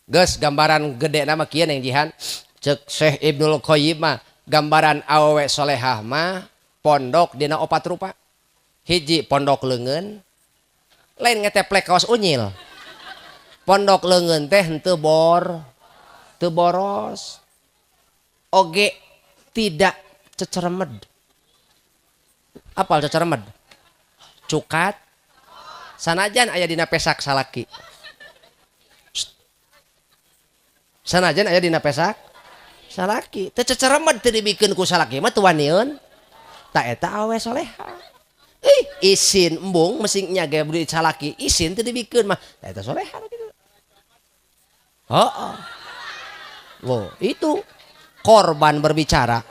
Gus gambaran gede nama kieu neng jihan. Cek Syekh Ibnul Qayyim mah gambaran awewe solehah mah pondok dina 4 rupa. Hiji pondok leungeun, lain ngeteplek kaos unyil. Pondok leungeun teh henteu boros. Oge tidak ceceremed. Apal ceceremed? Cukat. Sanajan aya dina pesak salaki. Sanajan aya dina pesak salaki. Teu ceceremed teu dibikeun ku salaki mah teu wanieun. Ta eta awe solehah. Isin embung mesin nyage beli salaki isin teu dibikeun mah ta eta solehah kitu. Heeh. Wo, itu korban berbicara.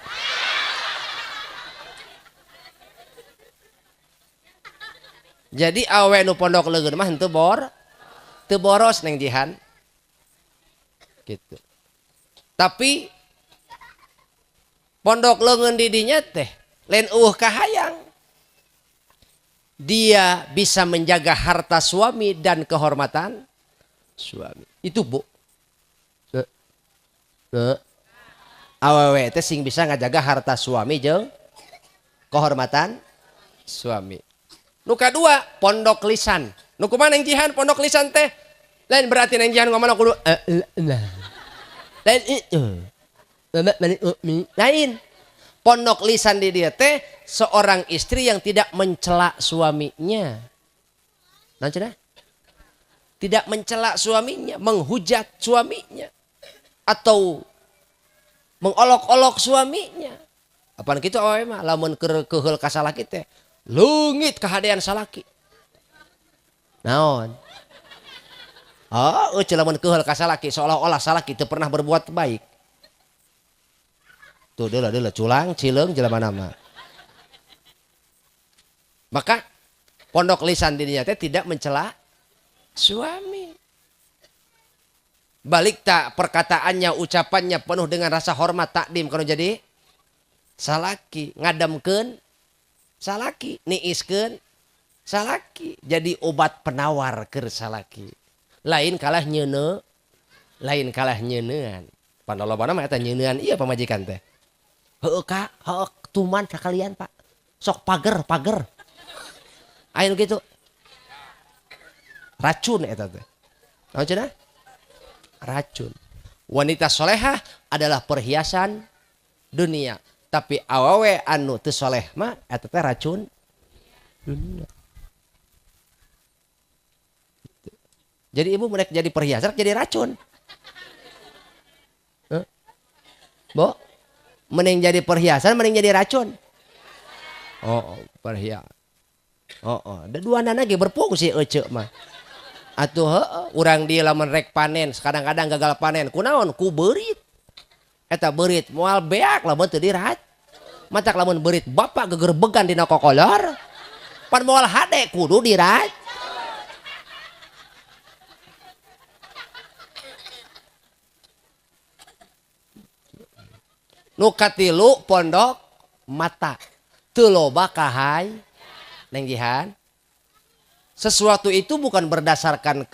Jadi awe nu pondok leungeun mah henteu boros neng jihan. Gitu. Tapi pondok leungeun di dinya teh lain kahayang. Dia bisa menjaga harta suami dan kehormatan suami. Itu, Bu. Awewe teh sing bisa ngajaga harta suami jeung kehormatan suami. Nu kadua pondok lisan. Nu kumaha neng jihan pondok lisan teh? Lain berarti neng jihan ngomong kudu lain itu. Lain. Pondok lisan di dia teh seorang istri yang tidak mencela suaminya. Nah, cenah? Tidak mencela suaminya, menghujat suaminya atau mengolok-olok suaminya. Apaan kitu awe mah lamun keheul ka salaki teh leungit kahadean salaki. Naon? Lamun keheul ka salaki seolah-olah salaki teu pernah berbuat baik. Tuh deula culang cileung jelema nama. Maka pondok lisan dirinya teh tidak mencela suami. balik tak perkataannya ucapannya penuh dengan rasa hormat takdim kalau jadi salaki ngademkeun salaki niiskeun salaki jadi obat penawar keur salaki lain kalah nyeuneu lain kalah nyeuneuan panolobana mah eta nyeuneuan ieu pamajikan teh heueuh Kak heueuh tuman sakalian Pak sok pager aya nu kitu racun eta teh naon cenah racun wanita solehah adalah perhiasan dunia tapi awewe anu teu soleh mah eta teh racun dunia. Jadi ibu mereka jadi perhiasan jadi racun. Bo, mending jadi perhiasan mending jadi racun. Oh, perhiasan. Da duanana ge berfungsi ece mah. Atuh urang dia lamun rek panen, kadang-kadang gagal panen. Kunaon? Ku beurit. Eta beurit moal beak lamun teu dirac. Matak lamun beurit bapak gegerbegan dina kokolor. Pan moal hade kudu dirac. Nu katilu pondok mata teu loba kahay neng Jihan. Sesuatu itu bukan berdasarkan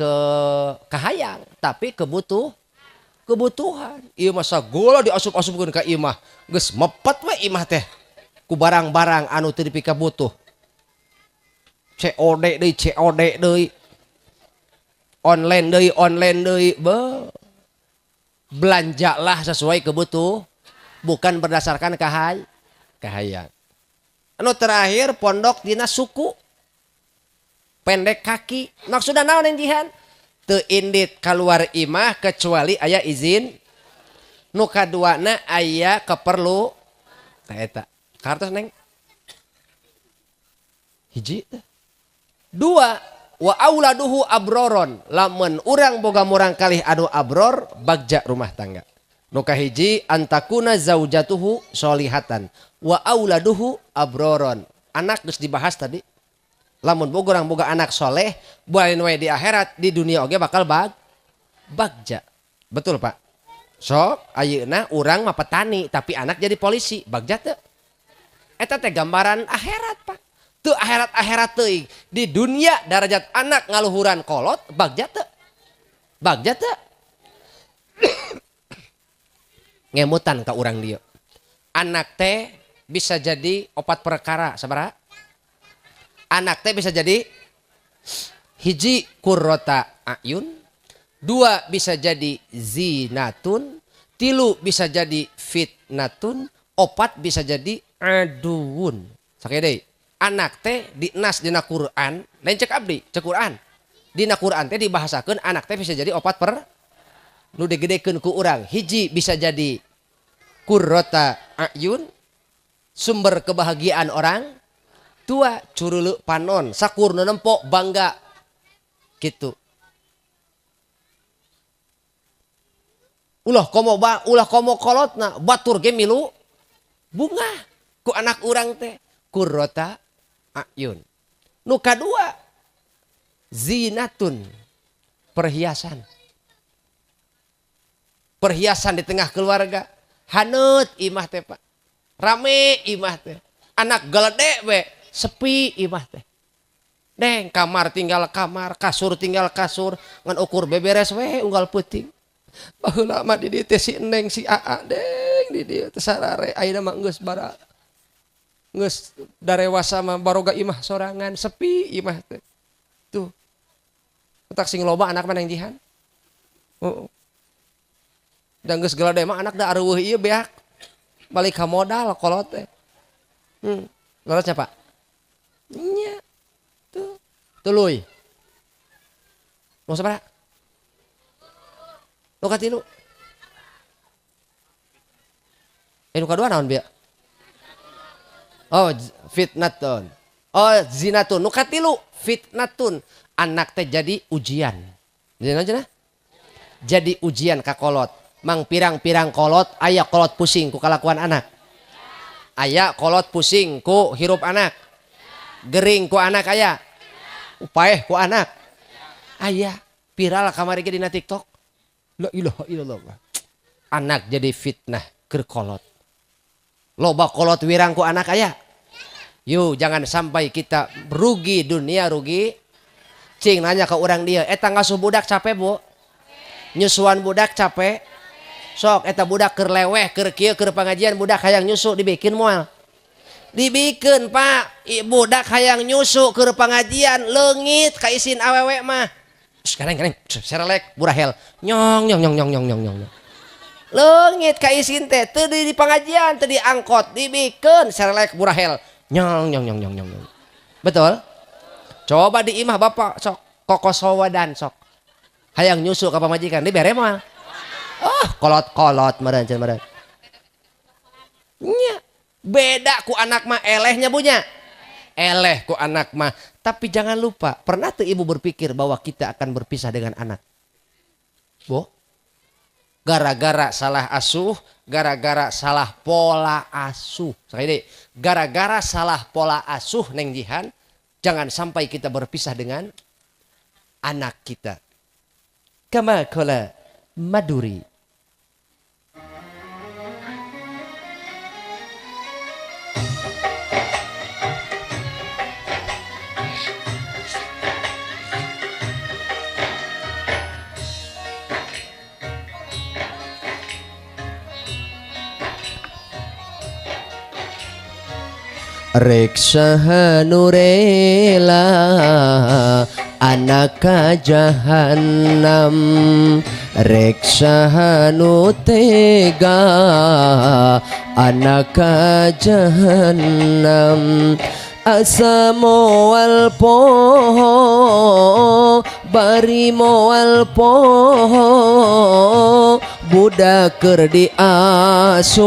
kahayang tapi kebutuhan. Ieu mah sagola diasup-asupkeun ka imah geus mepet we imah teh ku barang-barang anu teu dipika butuh. COD deui online deui belanjalah sesuai kebutuhan bukan berdasarkan kahayang. Anu terakhir pondok dina suku pendek kaki maksudna naon yang Jihan teu indit keluar imah kecuali aya izin nu kaduana aya keperlu tah eta kartos neng hiji dua wa auladuhu abroron lamun urang boga murang kalih anu abror bagja rumah tangga nu kahiji antakuna zaujatuhu sholihatan wa auladuhu abroron anak geus dibahas tadi lamun boga urang boga anak soleh balen we di akhirat di dunia oge bakal bagja betul Pak sok ayeuna urang mah petani tapi anak jadi polisi bagja teu eta teh gambaran akhirat Pak teu akhirat teuing di dunia darajat anak ngaluhuran kolot bagja teu ngemutan ka urang dieu anak teh bisa jadi opat perkara sabaraha anak teh bisa jadi hiji qurrata ayun, dua bisa jadi zinatun, tilu bisa jadi fitnatun, opat bisa jadi aduun. Sakaya deui. Anak teh dinas dina Quran, lain cek abdi, cek Quran. Dina Quran teh dibahasakeun anak teh bisa jadi opat per nu digedekeun ku urang. Hiji bisa jadi qurrata ayun, sumber kebahagiaan orang tua curulu panon sakur nempo bangga gitu ulah komo kolotna batur ge milu bunga ku anak urang teh qurrata ayun nu kadua zinatun perhiasan di tengah keluarga haneut imah teh Pak rame imah teh anak geledek we sepi imah teh deng kamar tinggal kamar kasur tinggal kasur ngan ukur beberes we unggal peuting baheula mah di dieu teh si Neng si Aa deng di dieu teh sarare ayeuna mah geus darewasa mah baroga imah sorangan sepi imah teh tuh tak sing loba anak mah Neng Jihan dan geus geledek mah anak da areueuh ieu beak balik ka modal kolot teh lorotnya Pak nya tuh tuluy mau sabaraha nu katilu nu kadua naon bieu oh fitnatun oh zinatun nu katilu fitnatun anak teh jadi ujian jadi ujian ka kolot mang pirang-pirang kolot aya kolot pusing ku kalakuan anak aya kolot pusing ku hirup anak gering ku anak aya upaeh ku anak aya viral kamari ge dina TikTok La ilaha illallah. Anak jadi fitnah keur kolot. Loba kolot wirang ku anak aya. Yuk jangan sampai kita rugi dunia rugi. Cing nanya ke orang dia, eta ngasuh budak capek bu? Nyusuan budak capek? Sok eta budak keur leweh, keur kieu, keur pengajian budak hayang nyusu dibikin moal. Dibikin pak, budak hayang nyusu keur pengajian leungit ka isin awewe mah. Sekarang serelek burahel nyong nyong nyong nyong nyong nyong nyong. Leungit ka isin teh teu di pengajian, teu di angkot, dibikin serelek burahel nyong nyong nyong nyong nyong. Betul? Coba di imah bapak sok kokosowadan sok hayang nyusu ke pamajikan dibere moal. Oh kolot-kolot meureun cenah meureun. Nya beda ku anak mah elehnya bunya. Eleh ku anak mah. Tapi jangan lupa, pernah tuh ibu berpikir bahwa kita akan berpisah dengan anak? Bu, gara-gara salah asuh, gara-gara salah pola asuh. Sekali deh, gara-gara salah pola asuh Neng Jihan, jangan sampai kita berpisah dengan anak kita. Kama qala Maduri. Reksaha nurela anak jahanam, reksaha nu tega anak jahanam. Asa moal poho bari moal poho budak keur diasuh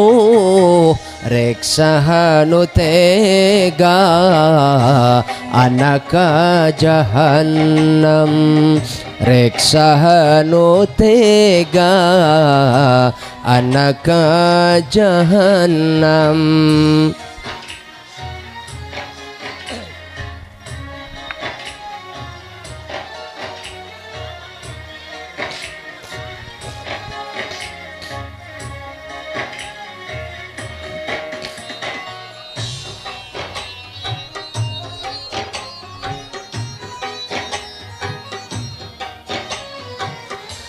reksaha nu tega anak jahanam, reksaha nu tega anak jahanam.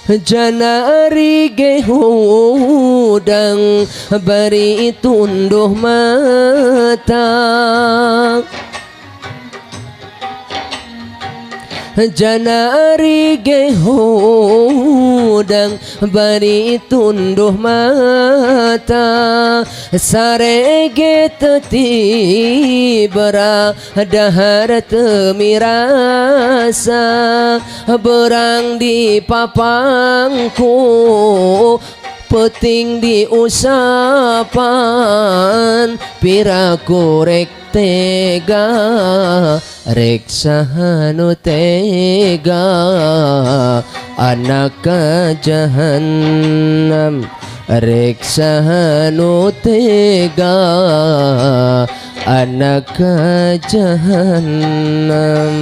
Janari ge hudang bari tunduh mata, janari ge hudang bari tunduh mata, sarege tetibra dahar temirasa, berang di papangku peting diusapan piraku rek tega reksaha nu tega anak jahanam, reksaha nu tega anak jahanam.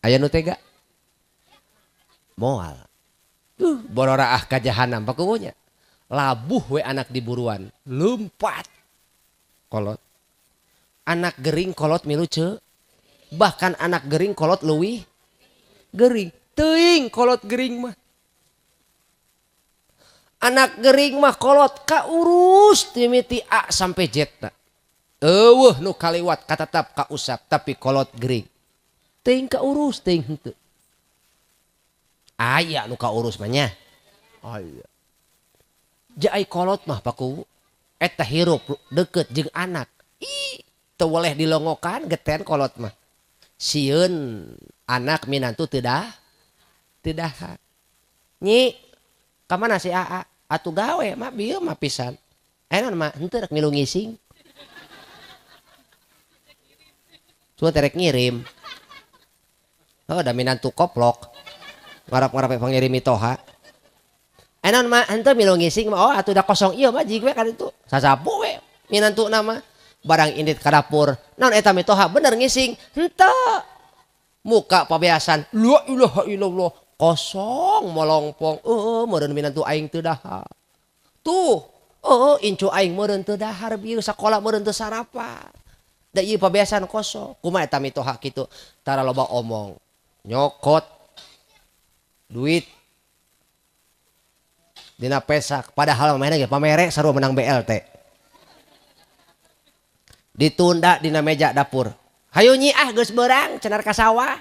Aya nu tega moal bororaah ka jahanam pakunya labuh we anak diburuan lumpat kolot, anak gering kolot milu ce, bahkan anak gering kolot leuwih gering teuing kolot gering mah, anak gering mah kolot kaurus timiti A sampai Z na eueuh nu kaliwat katatap ka usap tapi kolot gering teuing kaurus teuing henteu. Aya nu kaurus mah nya. Aya. Jaai kolot mah paku eta hirup deket jeung anak. Ih, teu weleh dilongokan geten kolot mah. Sieun anak minantu teu dah. Teu dahar. Nyi, ka mana si Aa? Atuh gawe mah bieu mah pisan. Enon mah henteu rek milu ngising. Cuma terek ngirim. Oh, da minantu koplok. Ngarap-ngarap pangirimi toha. Enon mah henteu milu ngising mah oh atuh da kosong ieu mah jig we kan itu. Sasapu we minantuna mah barang indit ka dapur. Naon eta mitoha bener ngising? Henteu. muka pabeasan la ilaha illallah kosong molongpong meureun minantu aing teu dahar tuh incu aing meureun teu dahar bieu sakola meureun teu sarapan da ieu pabeasan kosong kumaha eta mitoha kitu tara loba omong nyokot duit dina pesak padahal mainnya ge pamere sarua menang BLT ditunda dina meja dapur hayu nyi geus beurang cenar ka sawah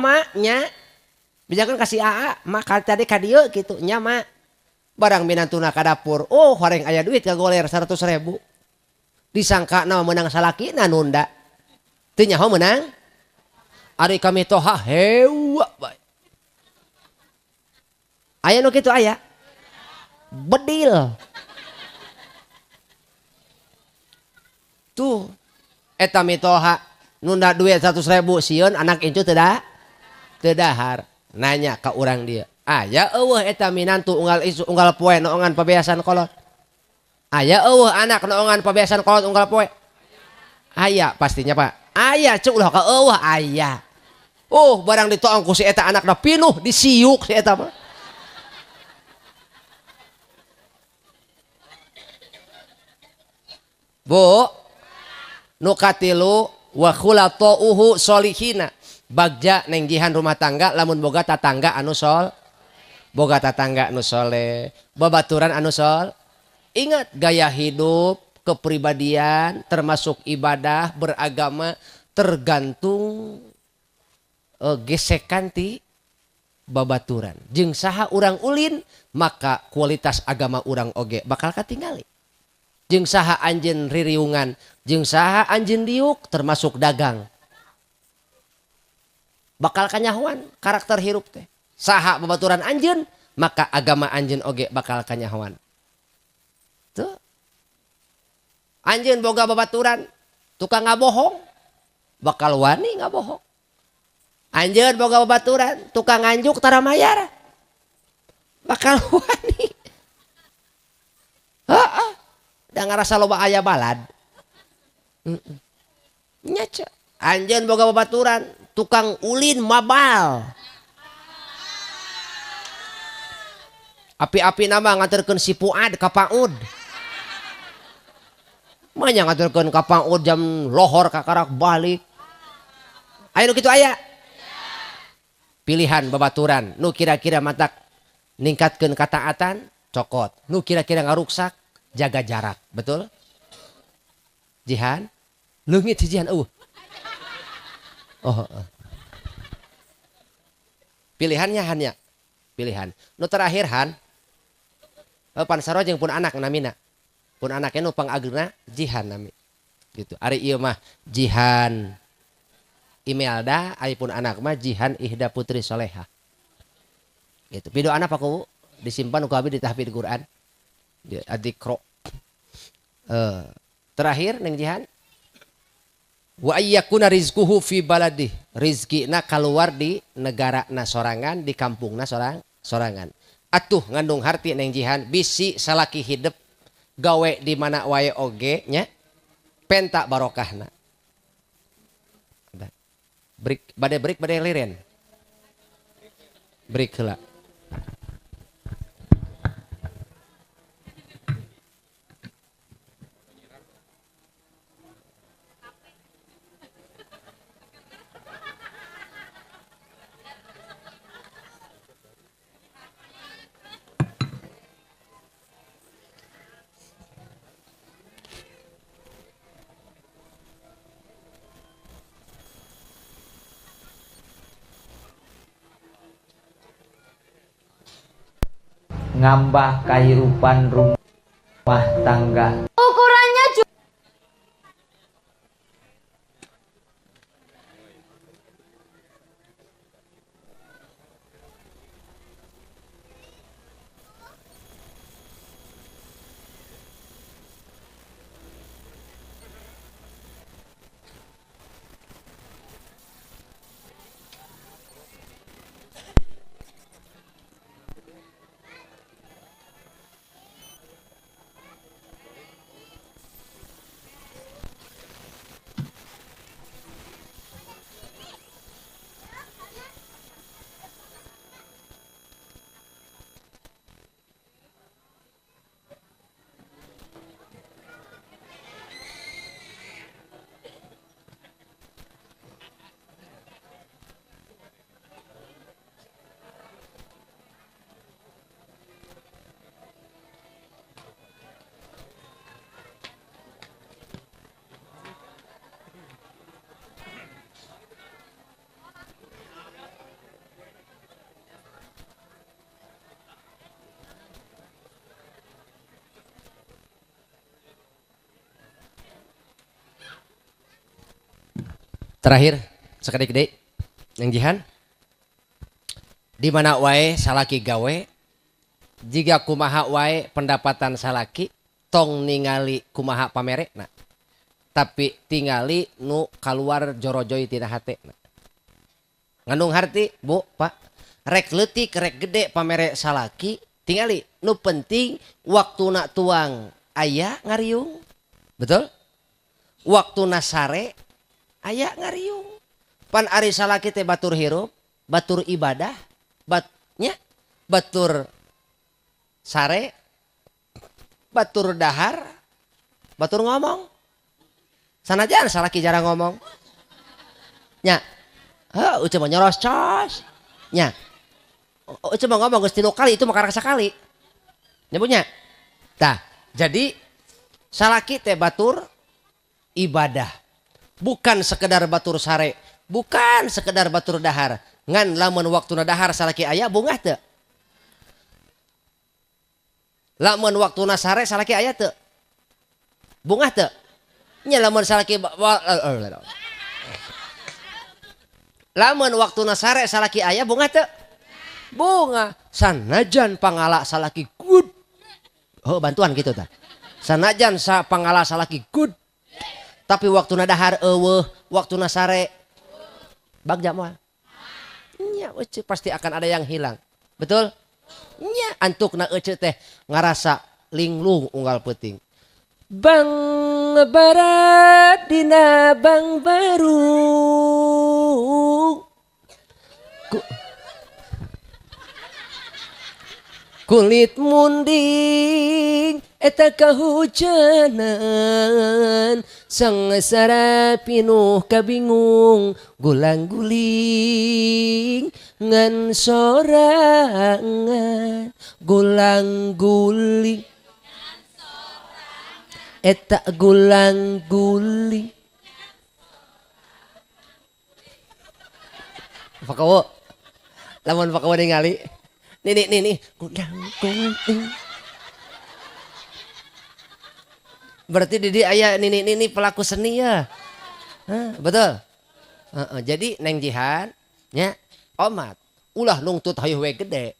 mak nya bijakeun kasih aa mak tadi ka dieu kitu nya mak barang minantuna ka dapur horeng aya duit kagoler 100.000 disangka na menang salakina nunda teu nyaho menang ari kami toha hewa bae aya nu kitu aya bedil tuh eta mitoha nunda duit 100.000 sieun anak incu teu dahar nanya ka urang dia aya eueuh eta minantu unggal poe noongan pabeasan kolot aya eueuh anak noongan pabeasan kolot unggal poe aya pastinya Pak aya cuk ulah ka eueuh aya barang ditoong ku si eta anakna pinuh disiuk si eta mah Bu nu katilu wa khulatauhu solihina bagja neng jihan rumah tangga lamun boga tatangga anu boga tatangga anu soleh babaturan anu ingat gaya hidup kepribadian termasuk ibadah beragama tergantung gesekan ti babaturan jeung saha urang ulin maka kualitas agama urang oge bakal katingali jeung saha anjeun ririungan jeung saha anjeun diuk termasuk dagang bakal kanyahoan karakter hirup teh saha babaturan anjeun maka agama anjeun oge bakal kanyahoan tuh anjeun boga babaturan tukang ngabohong bakal wani ngabohong anjeun boga babaturan tukang nganjuk tara mayar bakal wani da ngarasa loba aya balad nyaca anjeun boga babaturan tukang ulin mabal api-api nama ngaturkeun si Puad ka Paud manya ngaturkeun ka Paud jam lohor kakarak balik aya nu kitu aya pilihan babaturan nu kira-kira matak ningkatkeun kataatan cokot nu kira-kira ngaruksak jaga jarak betul jihan leungit si jihan pilihannya hanya pilihan nu terakhir han pan sarojeng pun anak namina pun anaknya nu pangageuna jihan nami gitu ari ieu mah jihan Imelda ari pun anak mah jihan Ihda Putri Soleha gitu video anak aku disimpan ku abi di tahfidz Quran adikro terakhir neng jihan wa ayyakuna rizquhu fi baladi rizkina keluar di negara na sorangan di kampung na sorangan atuh ngandung harti neng jihan bisi salaki hidup gawe di mana wae oge nya penta barokahna break bade liren break heula ngambah kahirupan rumah tangga. Ukurannya Terakhir sekali gede yang jihan di mana wae salaki gawe jika kumaha wae pendapatan salaki tong ningali kumaha pamere nah tapi tingali nu keluar jorojoy tina hate nah. Ngandung harti bu pak rek leutik rek gede pamere salaki tingali nu penting waktu nak tuang aya ngariung betul waktu nasare aya ngariung pan ari salaki teh batur hirup batur ibadah batur sare batur dahar batur ngomong sanajan salaki jarang ngomong nya ucap nyoros cos nya ucap ngomong geus 3 kali itu maka sakali nyebutnya tah jadi salaki teh batur ibadah bukan sekedar batur sare bukan sekedar batur dahar ngan lamun waktuna dahar salaki aya bungah teu lamun waktuna sare salaki aya teu bungah teu nya lamun salaki lamun waktuna sare salaki aya bungah teu bunga sanajan pangala salaki good bantuan gitu tah sanajan pangala salaki good tapi waktu dahar eueuh waktu sare bagja moal nya pasti akan ada yang hilang betul nya antukna ece teh ngarasa linglung unggal peuting bang barat dina bang baru kulit munding eta kahujanan sangsara pinuh kabingung gulang-guling ngan sorangan gulang-guling eta gulang-guling pakawo lamun pakawo ningali nih gulang-guling berarti di aya ini pelaku seni ya betul jadi neng jihan nya omat ulah nungtut hayuh we gede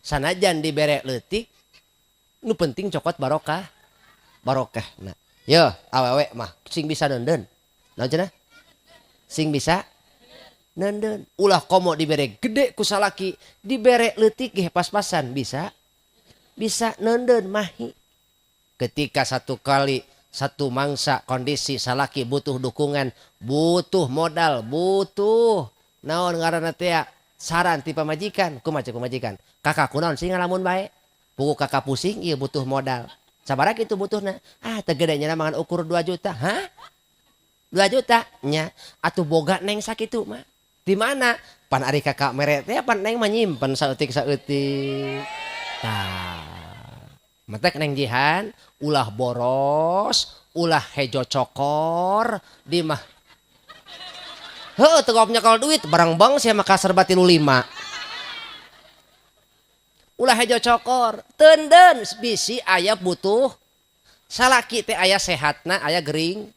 sanajan dibere leutik nu penting cokot barokah nah yo awewe mah sing bisa nenden naon cenah sing bisa nenden ulah komo dibere gede ku salaki dibere leutik ge pas-pasan bisa nenden mahi ketika satu kali satu mangsa kondisi salaki butuh dukungan butuh modal butuh naon ngaranna teh saran ti pamajikan kumaha pamajikan kakak kunaon sing ngalamun bae pugu kakak pusing ieu butuh modal sabaraha kitu butuhna teu gedenya mangan ukur 2 juta 2 juta nya atuh boga neng sakitu mah di mana pan ari kakak mere teh pan neng mah nyimpen saeutik tah metek neng jihan ulah boros ulah hejo cokor di mah teu ngop nyakal duit barang bang sia mah kaserba 35 ulah hejo cokor tenden bisi aya butuh salaki teh aya sehatna aya gering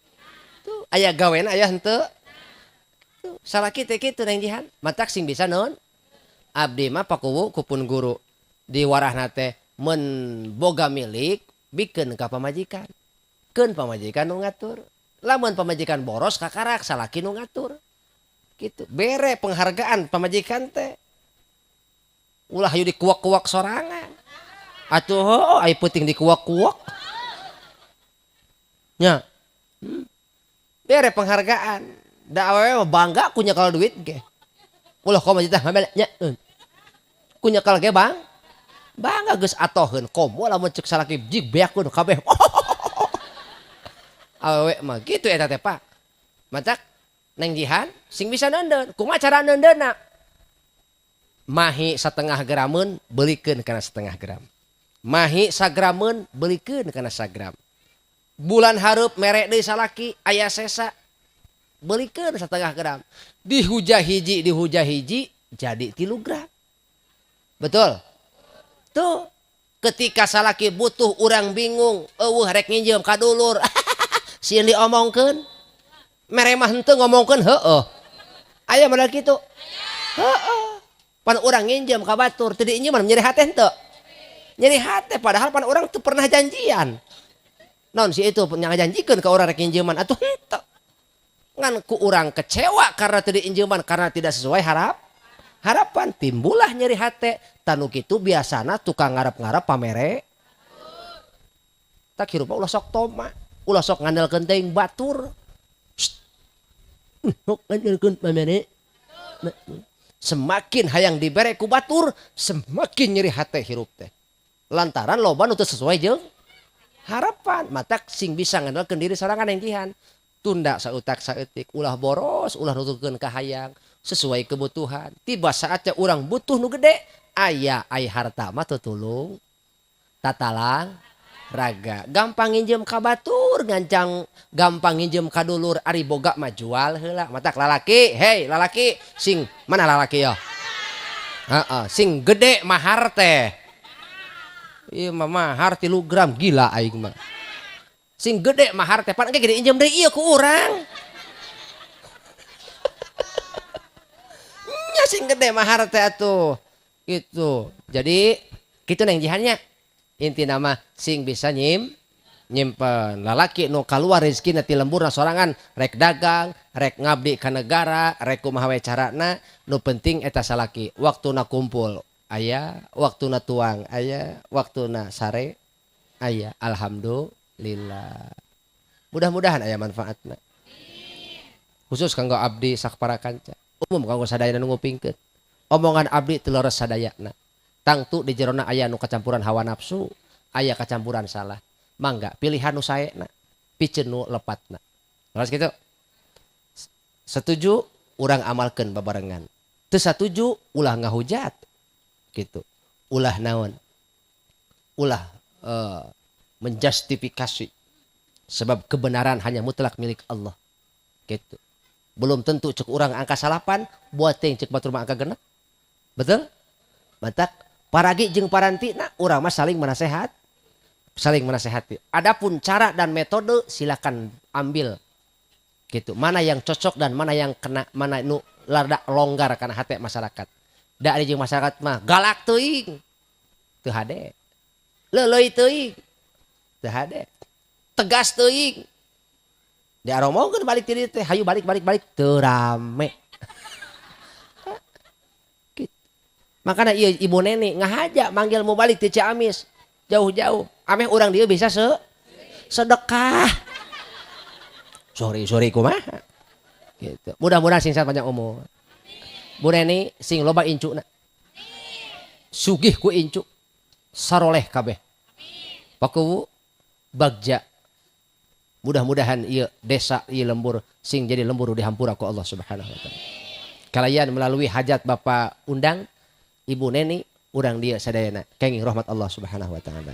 tuh aya gawen aya henteu tuh salaki teh kitu neng jihan matak sing bisa naon abdi mah pakuwu kupun guru di warahna teh mun boga milik bikeun ka pamajikan keun pamajikan nu ngatur lamun pamajikan boros kakarak salaki nu ngatur gitu bere penghargaan pamajikan teh ulah hayu dikuak-kuak sorangan atuh ai peuting dikuak-kuak nya bere penghargaan da awewe bangga ku nyakal duit ge ulah komo teh ngamel nya ku nyakal ge bangga geus atoheun komo lamun ceuk salaki jig beakun kabeh awewe mah kitu eta teh Pak matak neng jihan sing bisa nenden kumaha cara nendeuna mahi 1/2 gramun belikeun kana 1/2 gram mahi sagramun belikeun kana sagram bulan hareup mere deui salaki aya sesa belikeun 1/2 gram dihujah hiji jadi 3 gram betul tuh ketika salaki butuh urang bingung eueuh rek nginjem ka dulur sieun diomongkeun meremah henteu ngomongkeun heueuh. Aya modal kitu. Heeh. Pan urang nginjem ka batur teu diinjem nyeri hate henteu. Nyeri hate padahal pan urang teu pernah janjian. Non si itu ngajanjikeun ka urang rek nginjeman atuh henteu. Ngan ku urang kecewa karena teu diinjeman karena tidak sesuai harapan timbullah nyeri hate. Tanu kitu biasana tukang ngarep-ngarep pamere. Tak hirup ulah sok toma, ulah sok ngandelkeun teuing batur. Sok ngandelkeun pamere. Semakin hayang dibere ku batur, semakin nyeri hate hirup teh. Lantaran loba nu teu sesuai jeung harapan. Matak sing bisa ngandelkeun diri sorangan enggihan. Tunda sautak saeutik, ulah boros, ulah nuturkeun ka hayang sesuai kebutuhan. Tiba saatnya urang butuh nu gede, aya harta mah tutulung. Tatalang raga. Gampang nginjem ka batur, ngancang gampang nginjem ka dulur, ari boga mah jual heula. Matak lalaki, hei lalaki, sing mana lalaki ya? Heeh, sing gede mahar teh. Ieu mah mahar 3 gram gila aing mah. Sing gede mahar teh pan engke gede injem deui ieu ku urang. Nya sing gede mahar teh atuh. Gitu. Jadi kitu neng jihannya. Inti nama sing bisa nyimpen lalaki nu kaluar rezekina ti lemburna sorangan rek dagang, rek ngabdi ka negara, rek kumaha we carana, nu penting eta salaki waktuna kumpul aya, waktuna tuang aya, waktuna sare aya. Alhamdulillah. Mudah-mudahan aya manfaatna. Khusus kanggo abdi sakpara kanca, umum kanggo sadayana nu ngupingkeun. Omongan abdi teu leres sadayana. Tangtu di jerona aya nu kacampuran hawa nafsu, aya kacampuran salah. Mangga pilihan nu saena, piceun nu lepatna. Terus gitu. Setuju urang amalkeun babarengan. Teu satuju ulah ngahujat. Gitu. Ulah naon? Ulah menjustifikasi. Sebab kebenaran hanya mutlak milik Allah. Gitu. Belum tentu cek urang angka 8, buat teuing cek batur mah angka 6. Betul? Matak paragi jeung parantina urang mah saling menasehati. Adapun cara dan metode silakan ambil. Gitu. Mana yang cocok dan mana yang kena, mana nu larda longgar kana hate masyarakat. Da ari jeung masyarakat mah galak teuing. Teu hade. Leuleuy teuing. Teu hade. Tegas teuing. Diaromongkeun balik ti dieu teh, hayu balik teu rame. Makanya iya ibu nenek ngahaja manggil mau balik di Ciamis jauh-jauh. Ameh orang dia bisa sedekah. Sorry kumaha. Gitu. Mudah-mudahan sing panjang umur. Bu Neni sing loba incuna. Sugih ku incu. Saroleh kabeh. Pakuwu bagja. Mudah-mudahan ieu desa ieu lembur sing jadi lembur dihampura ku Allah Subhanahu wa taala. Kalian melalui hajat Bapak undang Ibu Neni urang dia sadayana kenging rahmat Allah Subhanahu wa taala.